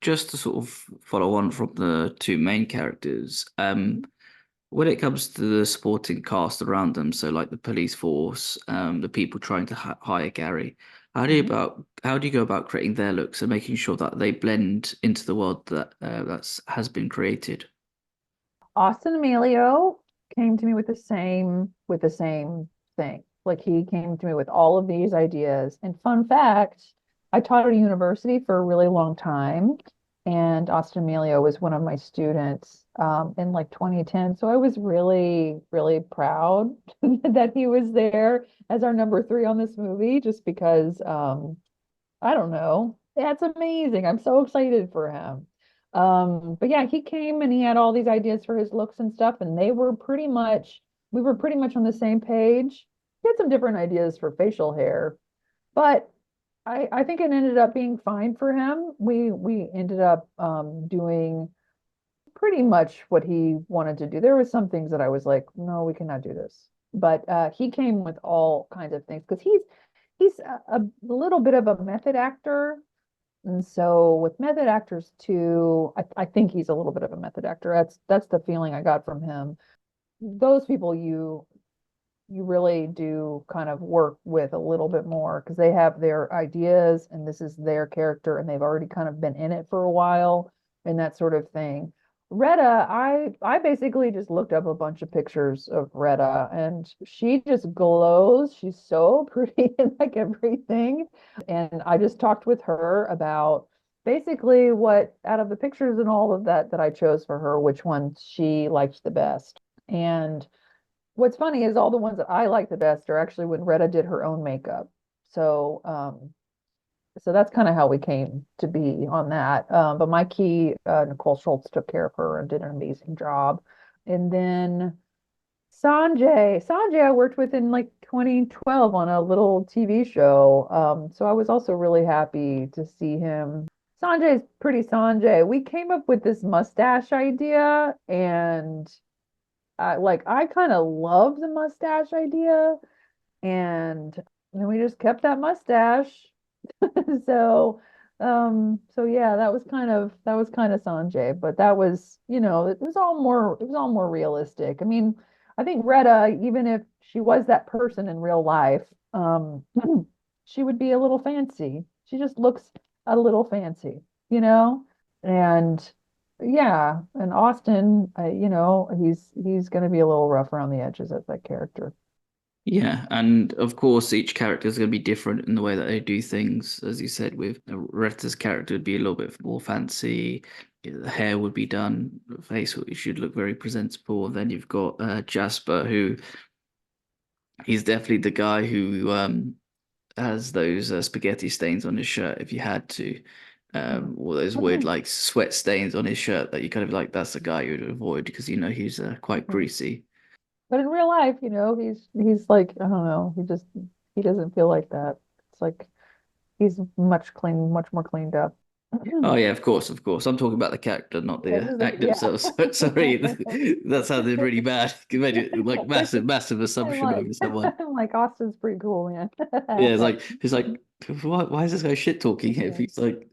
Just to sort of follow on from the two main characters, when it comes to the supporting cast around them, so like the police force, the people trying to hire Gary, Mhm. How do you go about creating their looks and making sure that they blend into the world that that's has been created? Austin Emilio came to me with the same thing. Like he came to me with all of these ideas. And fun fact, I taught at a university for a really long time, and Austin Emilio was one of my students in like 2010. So I was really, really proud that he was there as our number three on this movie, just because I don't know. That's amazing. I'm so excited for him. But yeah, he came and he had all these ideas for his looks and stuff, and we were pretty much on the same page. He had some different ideas for facial hair, but I think it ended up being fine for him. We ended up doing pretty much what he wanted to do. There was some things that I was like, no, we cannot do this. But he came with all kinds of things because he's a little bit of a method actor. And so with method actors too, I think he's a little bit of a method actor. That's the feeling I got from him. Those people you really do kind of work with a little bit more because they have their ideas and this is their character and they've already kind of been in it for a while and that sort of thing. Retta, I basically just looked up a bunch of pictures of Retta and she just glows. She's so pretty in like everything. And I just talked with her about basically what out of the pictures and all of that that I chose for her, which one she liked the best. And what's funny is all the ones that I like the best are actually when Retta did her own makeup. So, so that's kind of how we came to be on that. But my key, Nicole Schultz took care of her and did an amazing job. And then Sanjay, I worked with in like 2012 on a little TV show. So I was also really happy to see him. Sanjay's pretty Sanjay. We came up with this mustache idea and I kind of love the mustache idea, and then we just kept that mustache. So, so yeah, that was kind of Sanjay, but that was, it was all more realistic. I mean, I think Retta, even if she was that person in real life, she would be a little fancy. She just looks a little fancy, you know? And yeah, and Austin, he's going to be a little rough around the edges as that character. Yeah, and of course, each character is going to be different in the way that they do things. As you said, with Retta's character would be a little bit more fancy. The hair would be done, the face should look very presentable. Then you've got Jasper, who he's definitely the guy who has those spaghetti stains on his shirt if you had to, Mm. or those weird like sweat stains on his shirt that you kind of like. That's the guy you'd avoid because you know he's quite greasy. But in real life, he's like, I don't know, he doesn't feel like that. It's like he's much more cleaned up. Oh yeah, of course, of course. I'm talking about the character, not Yeah, the just actor yeah. themselves. Sorry, that sounded really bad. You made it like massive, massive I'm assumption like, over someone. I'm like, Austin's pretty cool, man. Yeah, it's like, why is this guy shit talking if Yeah. he's like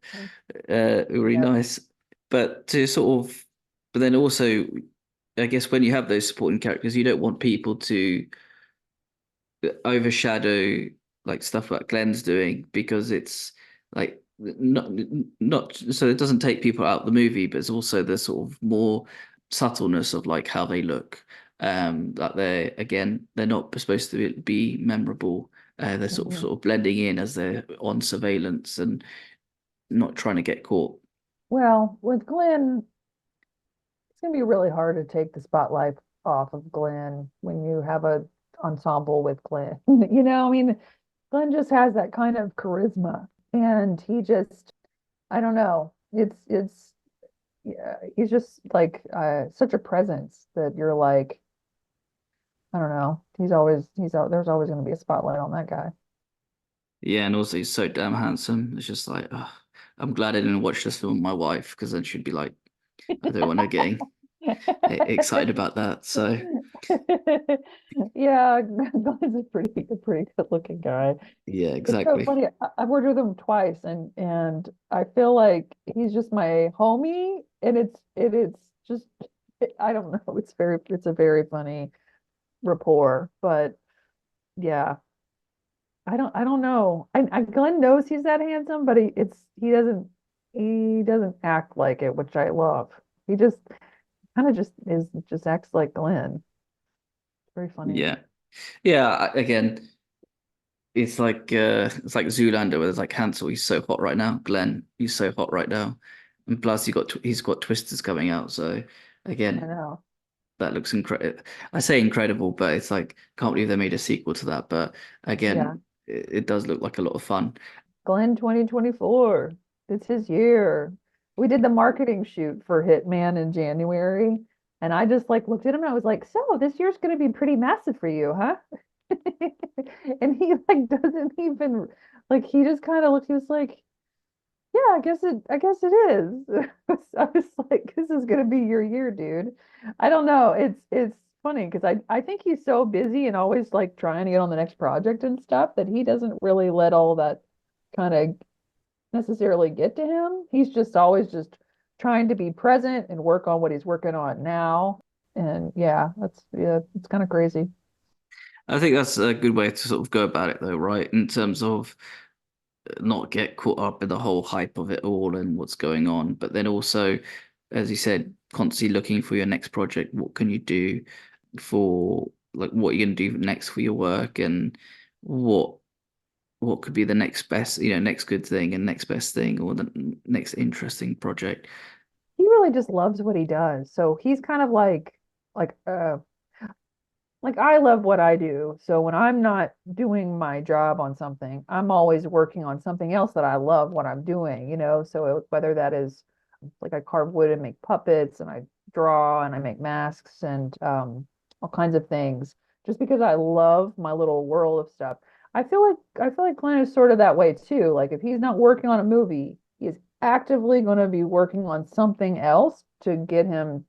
really Yeah. nice? But to sort of, but then also, I guess when you have those supporting characters, you don't want people to overshadow like stuff like Glenn's doing because it's like not so it doesn't take people out of the movie, but it's also the sort of more subtleness of like how they look. That they're not supposed to be memorable. They're Mhm. sort of blending in as they're on surveillance and not trying to get caught. Well, with Glenn, it's gonna be really hard to take the spotlight off of Glenn when you have a ensemble with Glenn. I mean, Glenn just has that kind of charisma, and he just, I don't know, it's yeah, he's just like such a presence that you're like, I don't know, he's out. There's always going to be a spotlight on that guy. Yeah, and also he's so damn handsome. It's just like, I'm glad I didn't watch this film with my wife because then she'd be like, I don't want her getting excited about that. So Yeah, Glenn's a pretty good looking guy. yeah, It's so exactly. funny. I've worked with him twice, and I feel like he's just my homie, and it's just I don't know. It's a very funny rapport, but yeah, I don't know. Glenn knows he's that handsome, but he doesn't act like it, which I love. He just kind of just acts like Glenn. Very funny. Yeah. Yeah, again, it's like Zoolander where there's like Hansel, he's so hot right now. Glenn, he's so hot right now. And plus he's got Twisters coming out, so I again, know. that looks incredible. I say incredible, but it's like can't believe they made a sequel to that. But Yeah. again, it does look like a lot of fun. Glenn 2024. It's his year. We did the marketing shoot for Hitman in January, and I just like looked at him and I was like, "So, this year's going to be pretty massive for you, huh?" And he like doesn't even like he just kind of looked, he was like, "Yeah, I guess it is." I was like, "This is going to be your year, dude." I don't know. It's funny because I think he's so busy and always like trying to get on the next project and stuff that he doesn't really let all that kind of necessarily get to him. He's just always just trying to be present and work on what he's working on now. And yeah, it's kind of crazy. I think that's a good way to sort of go about it though, right? In terms of not get caught up in the whole hype of it all and what's going on, but then also, as you said, constantly looking for your next project. What can you do for like what you're gonna do next for your work and what what could be the next best, next good thing and next best thing or the next interesting project. He really just loves what he does. So he's kind of like like I love what I do. So when I'm not doing my job on something, I'm always working on something else that I love what I'm doing, you know? Whether that is like I carve wood and make puppets and I draw and I make masks and all kinds of things just because I love my little world of stuff. I feel like Glenn is sort of that way too. Like if he's not working on a movie, he's actively going to be working on something else to get him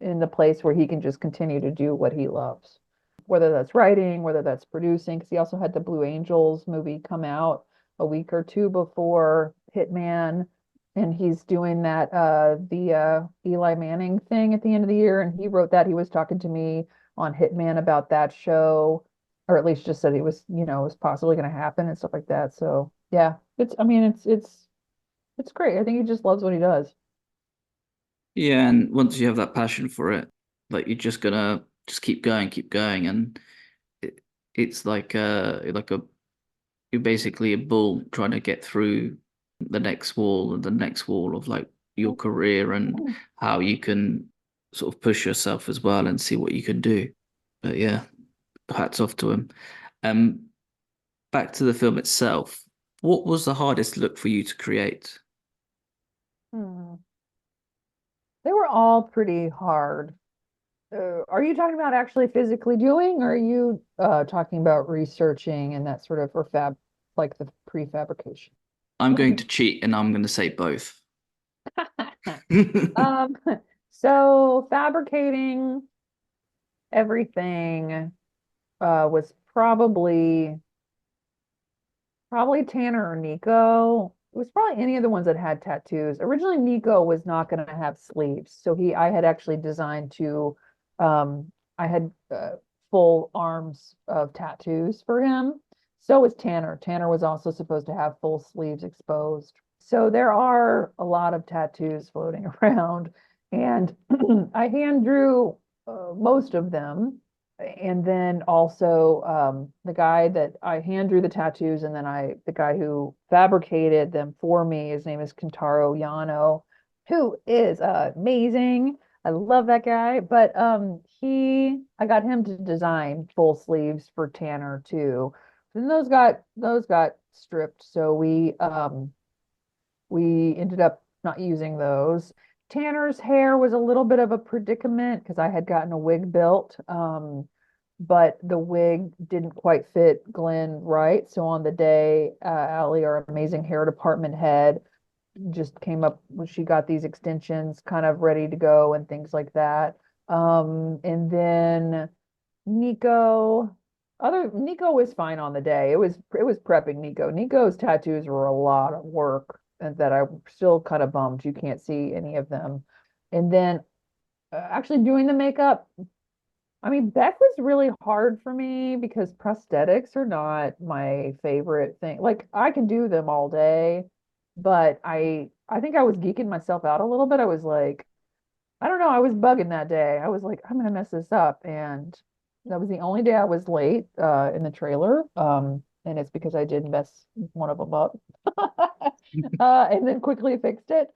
in the place where he can just continue to do what he loves. Whether that's writing, whether that's producing, because he also had the Blue Angels movie come out a week or two before Hitman, and he's doing that the Eli Manning thing at the end of the year, and he wrote that. He was talking to me on Hitman about that show, or at least just said it was, was possibly going to happen and stuff like that. So yeah, I mean, it's great. I think he just loves what he does. Yeah, and once you have that passion for it, like you're just gonna just keep going, and it's like a you're basically a bull trying to get through the next wall and the next wall of like your career and how you can sort of push yourself as well and see what you can do. But yeah, hats off to him. Um, Back to the film itself. What was the hardest look for you to create? Hmm. They were all pretty hard. Are you talking about actually physically doing, or are you talking about researching and that sort of, or like the prefabrication? I'm What do going you to cheat and I'm going to say both. mean? Um, so fabricating everything was probably Tanner or Nico. It was probably any of the ones that had tattoos. Originally, Nico was not going to have sleeves, so I had actually designed I had full arms of tattoos for him. So was Tanner. Tanner was also supposed to have full sleeves exposed. So there are a lot of tattoos floating around, and I hand drew most of them, and then also the guy that I hand drew the tattoos, and then the guy who fabricated them for me, his name is Kentaro Yano, who is amazing. I love that guy. But I got him to design full sleeves for Tanner too. And those got stripped, so we ended up not using those. Tanner's hair was a little bit of a predicament because I had gotten a wig built, but the wig didn't quite fit Glenn right. So on the day, Allie, our amazing hair department head, just came up when she got these extensions kind of ready to go and things like that. And then Nico, Nico was fine on the day. It was prepping Nico. Nico's tattoos were a lot of work and that I'm still kind of bummed you can't see any of them. And then actually doing the makeup, I mean, Beck was really hard for me because prosthetics are not my favorite thing. Like I can do them all day, but I think I was geeking myself out a little bit. I was like, I don't know, I was bugging that day. I was like, I'm gonna mess this up. And that was the only day I was late in the trailer. And it's because I did mess one of them up. And then quickly fixed it.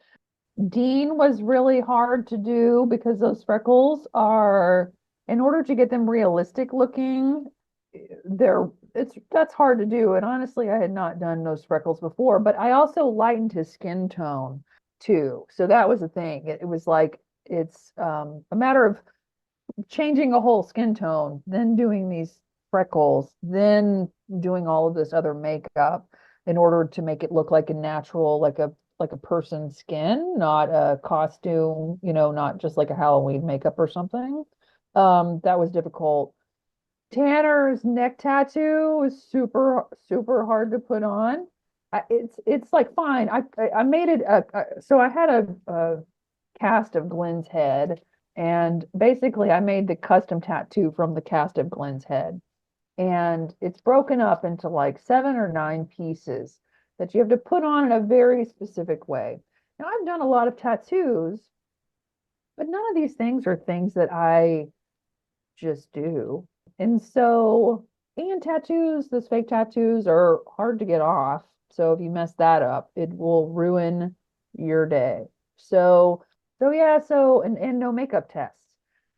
Dean was really hard to do because those freckles are, in order to get them realistic looking, they're that's hard to do. And honestly, I had not done those freckles before, but I also lightened his skin tone too. So that was the thing. It was like it's a matter of changing a whole skin tone, then doing these freckles, then doing all of this other makeup in order to make it look like a natural, like a person's skin, not a costume, not just like a Halloween makeup or something. That was difficult. Tanner's neck tattoo was super, super hard to put on. It's like fine. I made it so I had a cast of Glenn's head, and basically I made the custom tattoo from the cast of Glenn's head. And it's broken up into like 7 or 9 pieces that you have to put on in a very specific way. Now, I've done a lot of tattoos, but none of these things are things that I just do. And so, and tattoos, those fake tattoos are hard to get off. So if you mess that up, it will ruin your day. So, so yeah, and no makeup tests.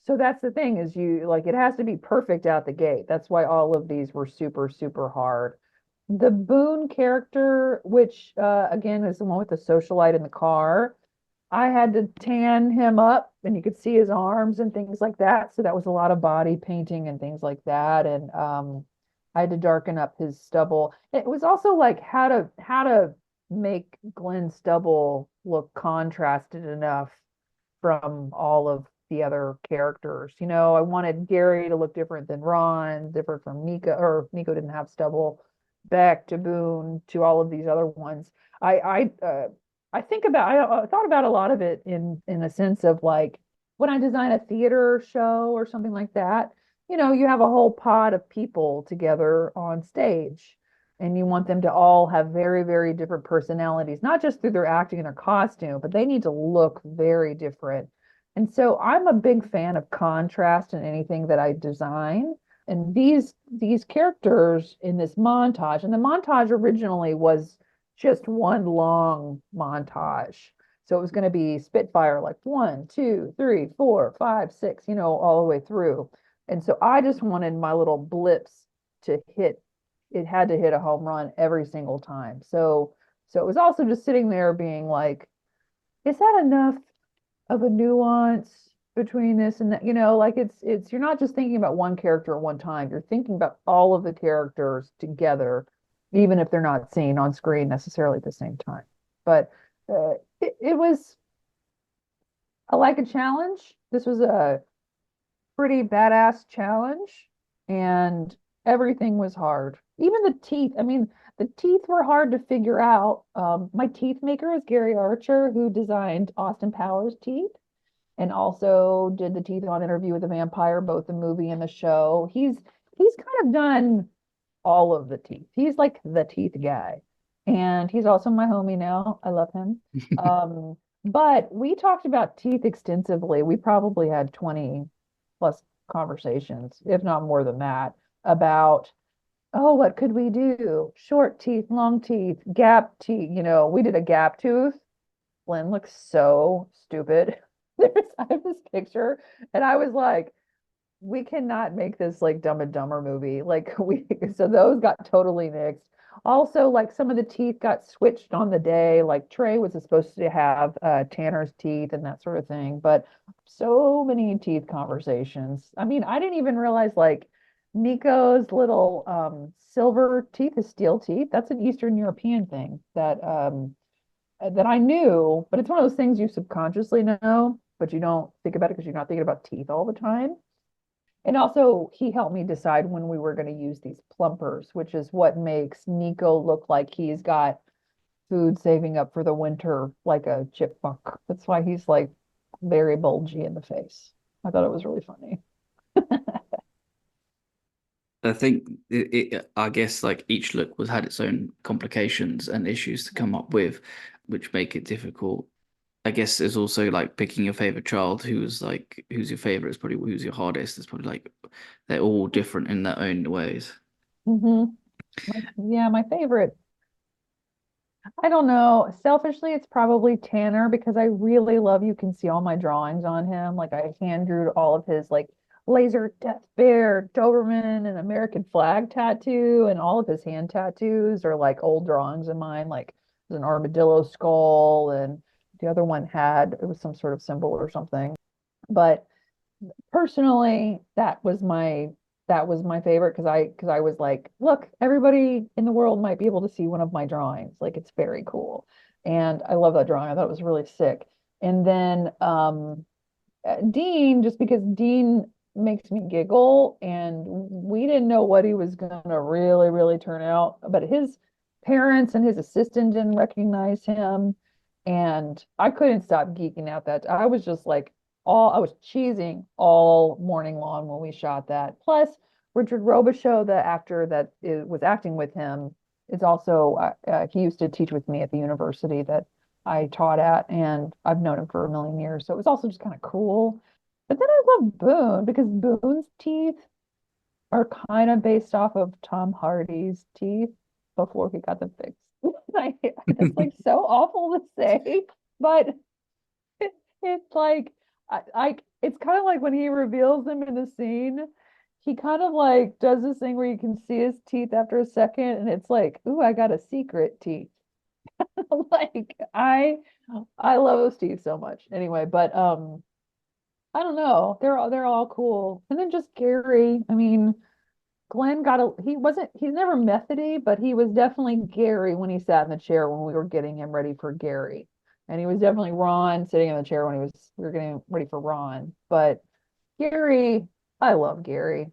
So that's the thing is you like it has to be perfect out the gate. That's why all of these were super, super hard. The Boone character, which again is the one with the socialite in the car, I had to tan him up and you could see his arms and things like that. So that was a lot of body painting and things like that. And I had to darken up his stubble. It was also like how to make Glenn's stubble look contrasted enough from all of the other characters. I wanted Gary to look different than Ron, different from Nika, or Nico didn't have stubble, back to Boone, to all of these other ones. I think about I thought about a lot of it in a sense of like when I design a theater show or something like that, you have a whole pod of people together on stage and you want them to all have very, very different personalities, not just through their acting and their costume, but they need to look very different. And so I'm a big fan of contrast in anything that I design. And these characters in this montage, and the montage originally was just one long montage. So it was going to be Spitfire, like 1, 2, 3, 4, 5, 6, all the way through. And so I just wanted my little blips to hit, it had to hit a home run every single time. So it was also just sitting there being like, is that enough of a nuance between this and that? Like it's you're not just thinking about one character at one time. You're thinking about all of the characters together, even if they're not seen on screen necessarily at the same time. But it was I like a challenge. This was a pretty badass challenge, and everything was hard. Even the teeth. I mean, the teeth were hard to figure out. My teeth maker is Gary Archer, who designed Austin Powers' teeth and also did the teeth on Interview with the Vampire, both the movie and the show. He's kind of done all of the teeth. He's like the teeth guy. And he's also my homie now. I love him. But we talked about teeth extensively. We probably had 20 plus conversations, if not more than that, about, oh, what could we do? Short teeth, long teeth, gap teeth. We did a gap tooth. Glenn looks so stupid. I have this picture, and I was like, we cannot make this like Dumb and Dumber movie. Like so those got totally nixed. Also, like some of the teeth got switched on the day. Like Trey was supposed to have Tanner's teeth and that sort of thing, but so many teeth conversations. I mean, I didn't even realize like Nico's little silver teeth is steel teeth. That's an Eastern European thing that I knew, but it's one of those things you subconsciously know, but you don't think about it because you're not thinking about teeth all the time. And also, he helped me decide when we were going to use these plumpers, which is what makes Nico look like he's got food saving up for the winter, like a chipmunk. That's why he's like very bulgy in the face. I thought it was really funny. I think I guess like each look was had its own complications and issues to come up with, which make it difficult. I guess there's also like picking your favorite child who's your favorite is probably who's your hardest. It's probably like they're all different in their own ways. Hmm. Yeah, my favorite. I don't know. Selfishly, it's probably Tanner because I really love you can see all my drawings on him. Like I hand drew all of his like laser death bear, Doberman, and American flag tattoo, and all of his hand tattoos are like old drawings of mine. Like there's an armadillo skull, and the other one had it was some sort of symbol or something. But personally, that was my favorite because I was like, look, everybody in the world might be able to see one of my drawings. Like it's very cool. And I love that drawing. I thought it was really sick. And then Dean, just because Dean makes me giggle, and we didn't know what he was gonna really, really turn out, but his parents and his assistant didn't recognize him, and I couldn't stop geeking out that I was just like all I was cheesing all morning long when we shot that. Plus, Richard Robichaux, the actor that was acting with him, is also he used to teach with me at the university that I taught at, and I've known him for a million years. So it was also just kind of cool. But then I love Boone because Boone's teeth are kind of based off of Tom Hardy's teeth before he got them fixed. It's like so awful to say, but it's like it's kind of like when he reveals them in the scene, he kind of like does this thing where you can see his teeth after a second, and it's like, ooh, I got a secret teeth. Like I love those teeth so much. Anyway, but I don't know. They're all cool. And then just Gary. I mean, Glenn got a he wasn't he's never methody, but he was definitely Gary when he sat in the chair when we were getting him ready for Gary. And he was definitely Ron sitting in the chair when we were getting ready for Ron. But Gary, I love Gary.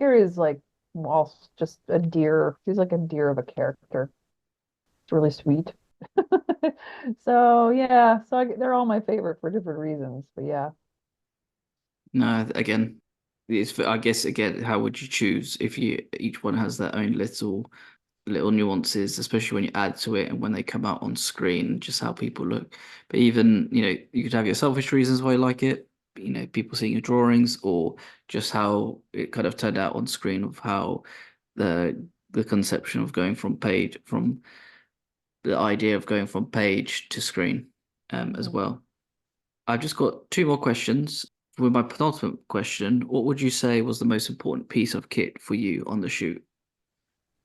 Gary is like well, just a deer. He's like a deer of a character. It's really sweet. So yeah, they're all my favorite for different reasons. But yeah, No, again, I guess again, how would you choose if you each one has their own little nuances, especially when you add to it and when they come out on screen, just how people look. But even, you could have your selfish reasons why you like it, people seeing your drawings or just how it kind of turned out on screen of how the conception of going from the idea of going from page to screen as mhm. well. I've just got two more questions. With my penultimate question, what would you say was the most important piece of kit for you on the shoot?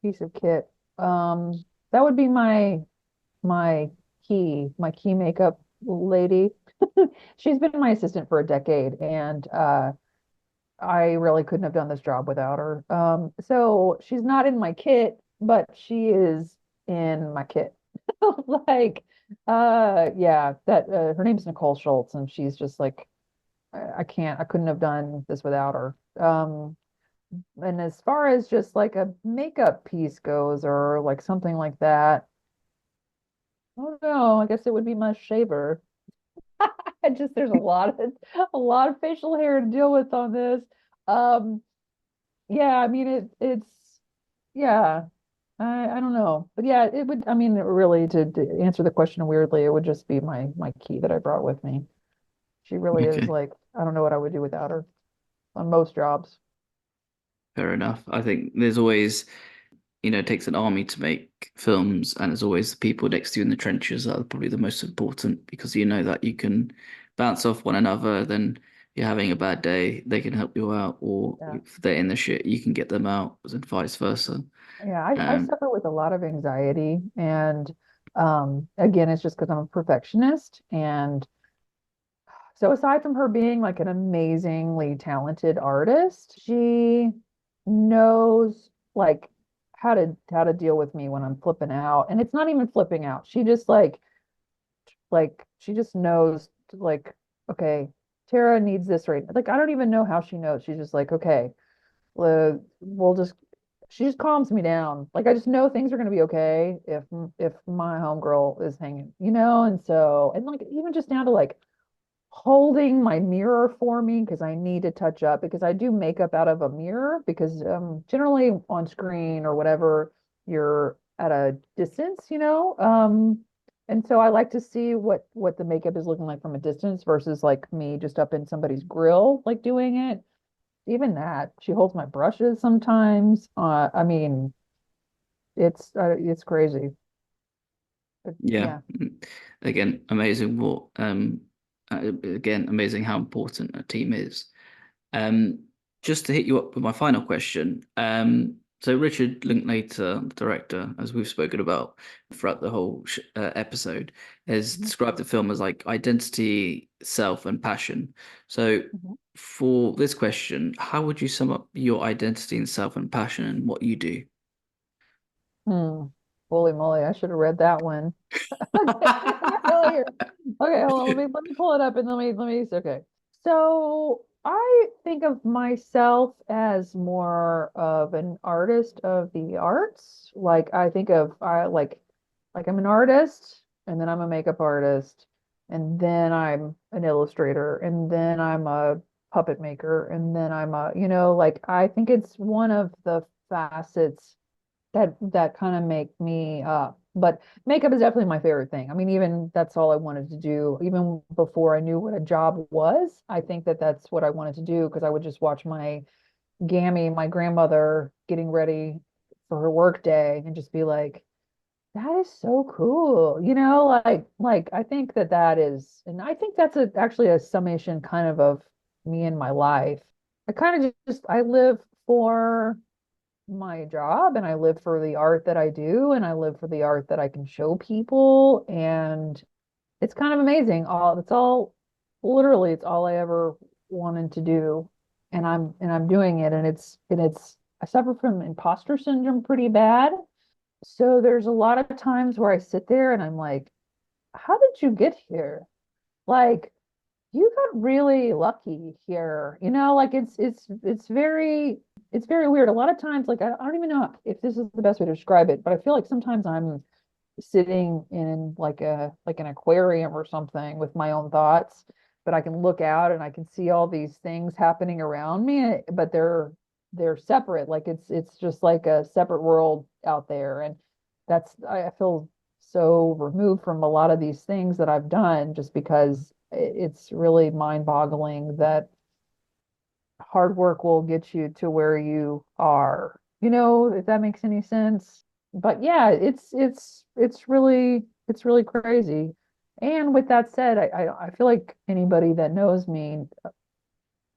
Piece of kit. That would be my key makeup lady. She's been my assistant for a decade, and I really couldn't have done this job without her. So she's not in my kit, but she is in my kit. Like, yeah, that her name's Nicole Schultz, and she's just like, I couldn't have done this without her. And as far as just like a makeup piece goes, or like something like that, I don't know. I guess it would be my shaver. I just there's a lot of facial hair to deal with on this. Um, yeah, I mean it's yeah. I don't know. But yeah, it would I mean really to answer the question weirdly, it would just be my key that I brought with me. She really is Okay. like I don't know what I would do without her on most jobs. Fair enough. I think there's always, it takes an army to make films, and there's always the people next to you in the trenches that are probably the most important because you know that you can bounce off one another. Then you're having a bad day, they can help you out, or Yeah. if they're in the shit, you can get them out, and vice versa. Yeah, I Um, suffer with a lot of anxiety and again it's just because I'm a perfectionist and so aside from her being like an amazingly talented artist, she knows like how to deal with me when I'm flipping out. And it's not even flipping out. She just like she just knows like, okay, Tara needs this right. Like I don't even know how she knows. She's just like, okay, we'll just she just calms me down. Like I just know things are gonna be okay if my homegirl is hanging, you know, and so and like even just down to like holding my mirror for me because I need to touch up because I do makeup out of a mirror because generally on screen or whatever you're at a distance, and so I like to see what the makeup is looking like from a distance versus like me just up in somebody's grill like doing it. Even that, she holds my brushes sometimes. I mean, it's crazy. But Yeah. yeah. Again, amazing again, amazing how important a team is. Um, just to hit you up with my final question. So Richard Linklater, the director, as we've spoken about throughout the whole episode, has Mhm. described the film as like identity, self, and passion. So Mhm. for this question, how would you sum up your identity and self and passion and what you do? Hmm. Holy moly, I should have read that one. Okay, earlier. Okay, hold on, let me pull it up and okay. So I think of myself as more of an artist of the arts. Like I think of I like I'm an artist and then I'm a makeup artist and then I'm an illustrator and then I'm a puppet maker and then I'm a, like I think it's one of the facets that kind of make me but makeup is definitely my favorite thing. I mean, even that's all I wanted to do. Even before I knew what a job was, I think that that's what I wanted to do because I would just watch my grandmother, getting ready for her work day and just be like, that is so cool. Like I think that is, and I think that's actually a summation kind of me and my life. I kind of just I live for my job and I live for the art that I do and I live for the art that I can show people and it's kind of amazing. All literally it's all I ever wanted to do and I'm doing it and it's I suffer from imposter syndrome pretty bad. So there's a lot of times where I sit there and I'm like, how did you get here? Like you got really lucky here. Like it's very weird. A lot of times, like I don't even know if this is the best way to describe it, but I feel like sometimes I'm sitting in like an aquarium or something with my own thoughts, but I can look out and I can see all these things happening around me, but they're separate. Like it's just like a separate world out there. And I feel so removed from a lot of these things that I've done just because it's really mind-boggling that hard work will get you to where you are. If that makes any sense. But yeah, it's really crazy. And with that said, I feel like anybody that knows me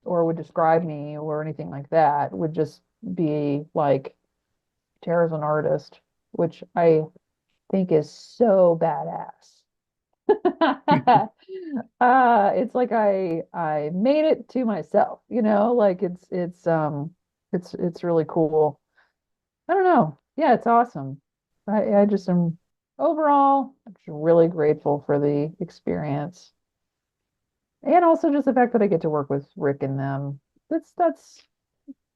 or would describe me or anything like that would just be like Tara's an artist, which I think is so badass. It's like I made it to myself, like it's really cool. I don't know. Yeah, it's awesome. I just am overall I'm just really grateful for the experience. And also just the fact that I get to work with Rick and them. That's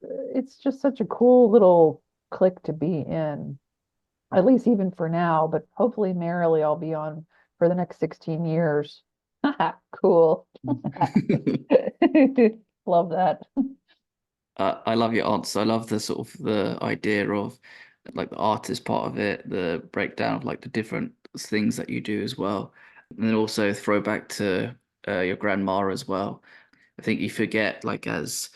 it's just such a cool little clique to be in, at least even for now, but hopefully merrily I'll be on for the next 16 years. Cool. Love that. I love your answer. I love the sort of the idea of like the artist part of it, the breakdown of like the different things that you do as well, and then also throwback to your grandma as well. I think you forget like as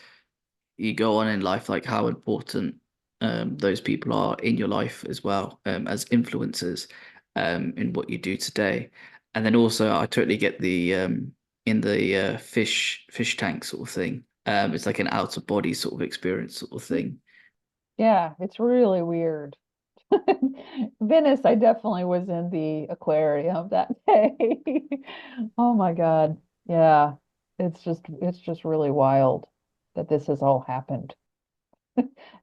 you go on in life, like how important those people are in your life as well, as influencers in what you do today. And then also, I totally get the in the fish tank sort of thing. It's like an out of body sort of experience sort of thing. Yeah, it's really weird. Venice, I definitely was in the aquarium that day. Oh my God. Yeah. It's just really wild that this has all happened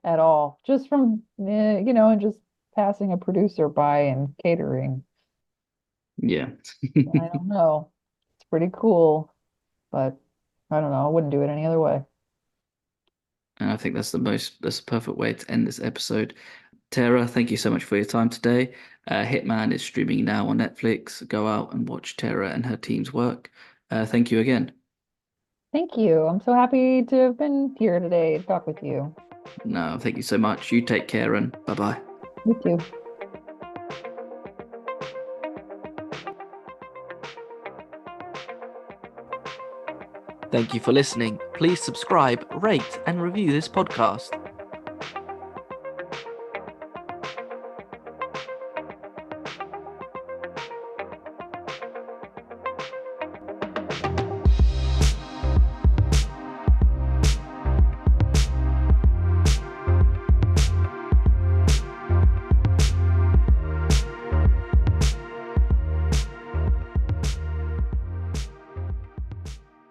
at all. Just from and just passing a producer by and catering. Yeah. I don't know. It's pretty cool, but I don't know. I wouldn't do it any other way. And I think that's the perfect way to end this episode. Tara, thank you so much for your time today. Hitman is streaming now on Netflix. Go out and watch Tara and her team's work. Thank you again. Thank you. I'm so happy to have been here today to talk with you. No, thank you so much. You take care and bye-bye. You too. Thank you for listening. Please subscribe, rate, and review this podcast.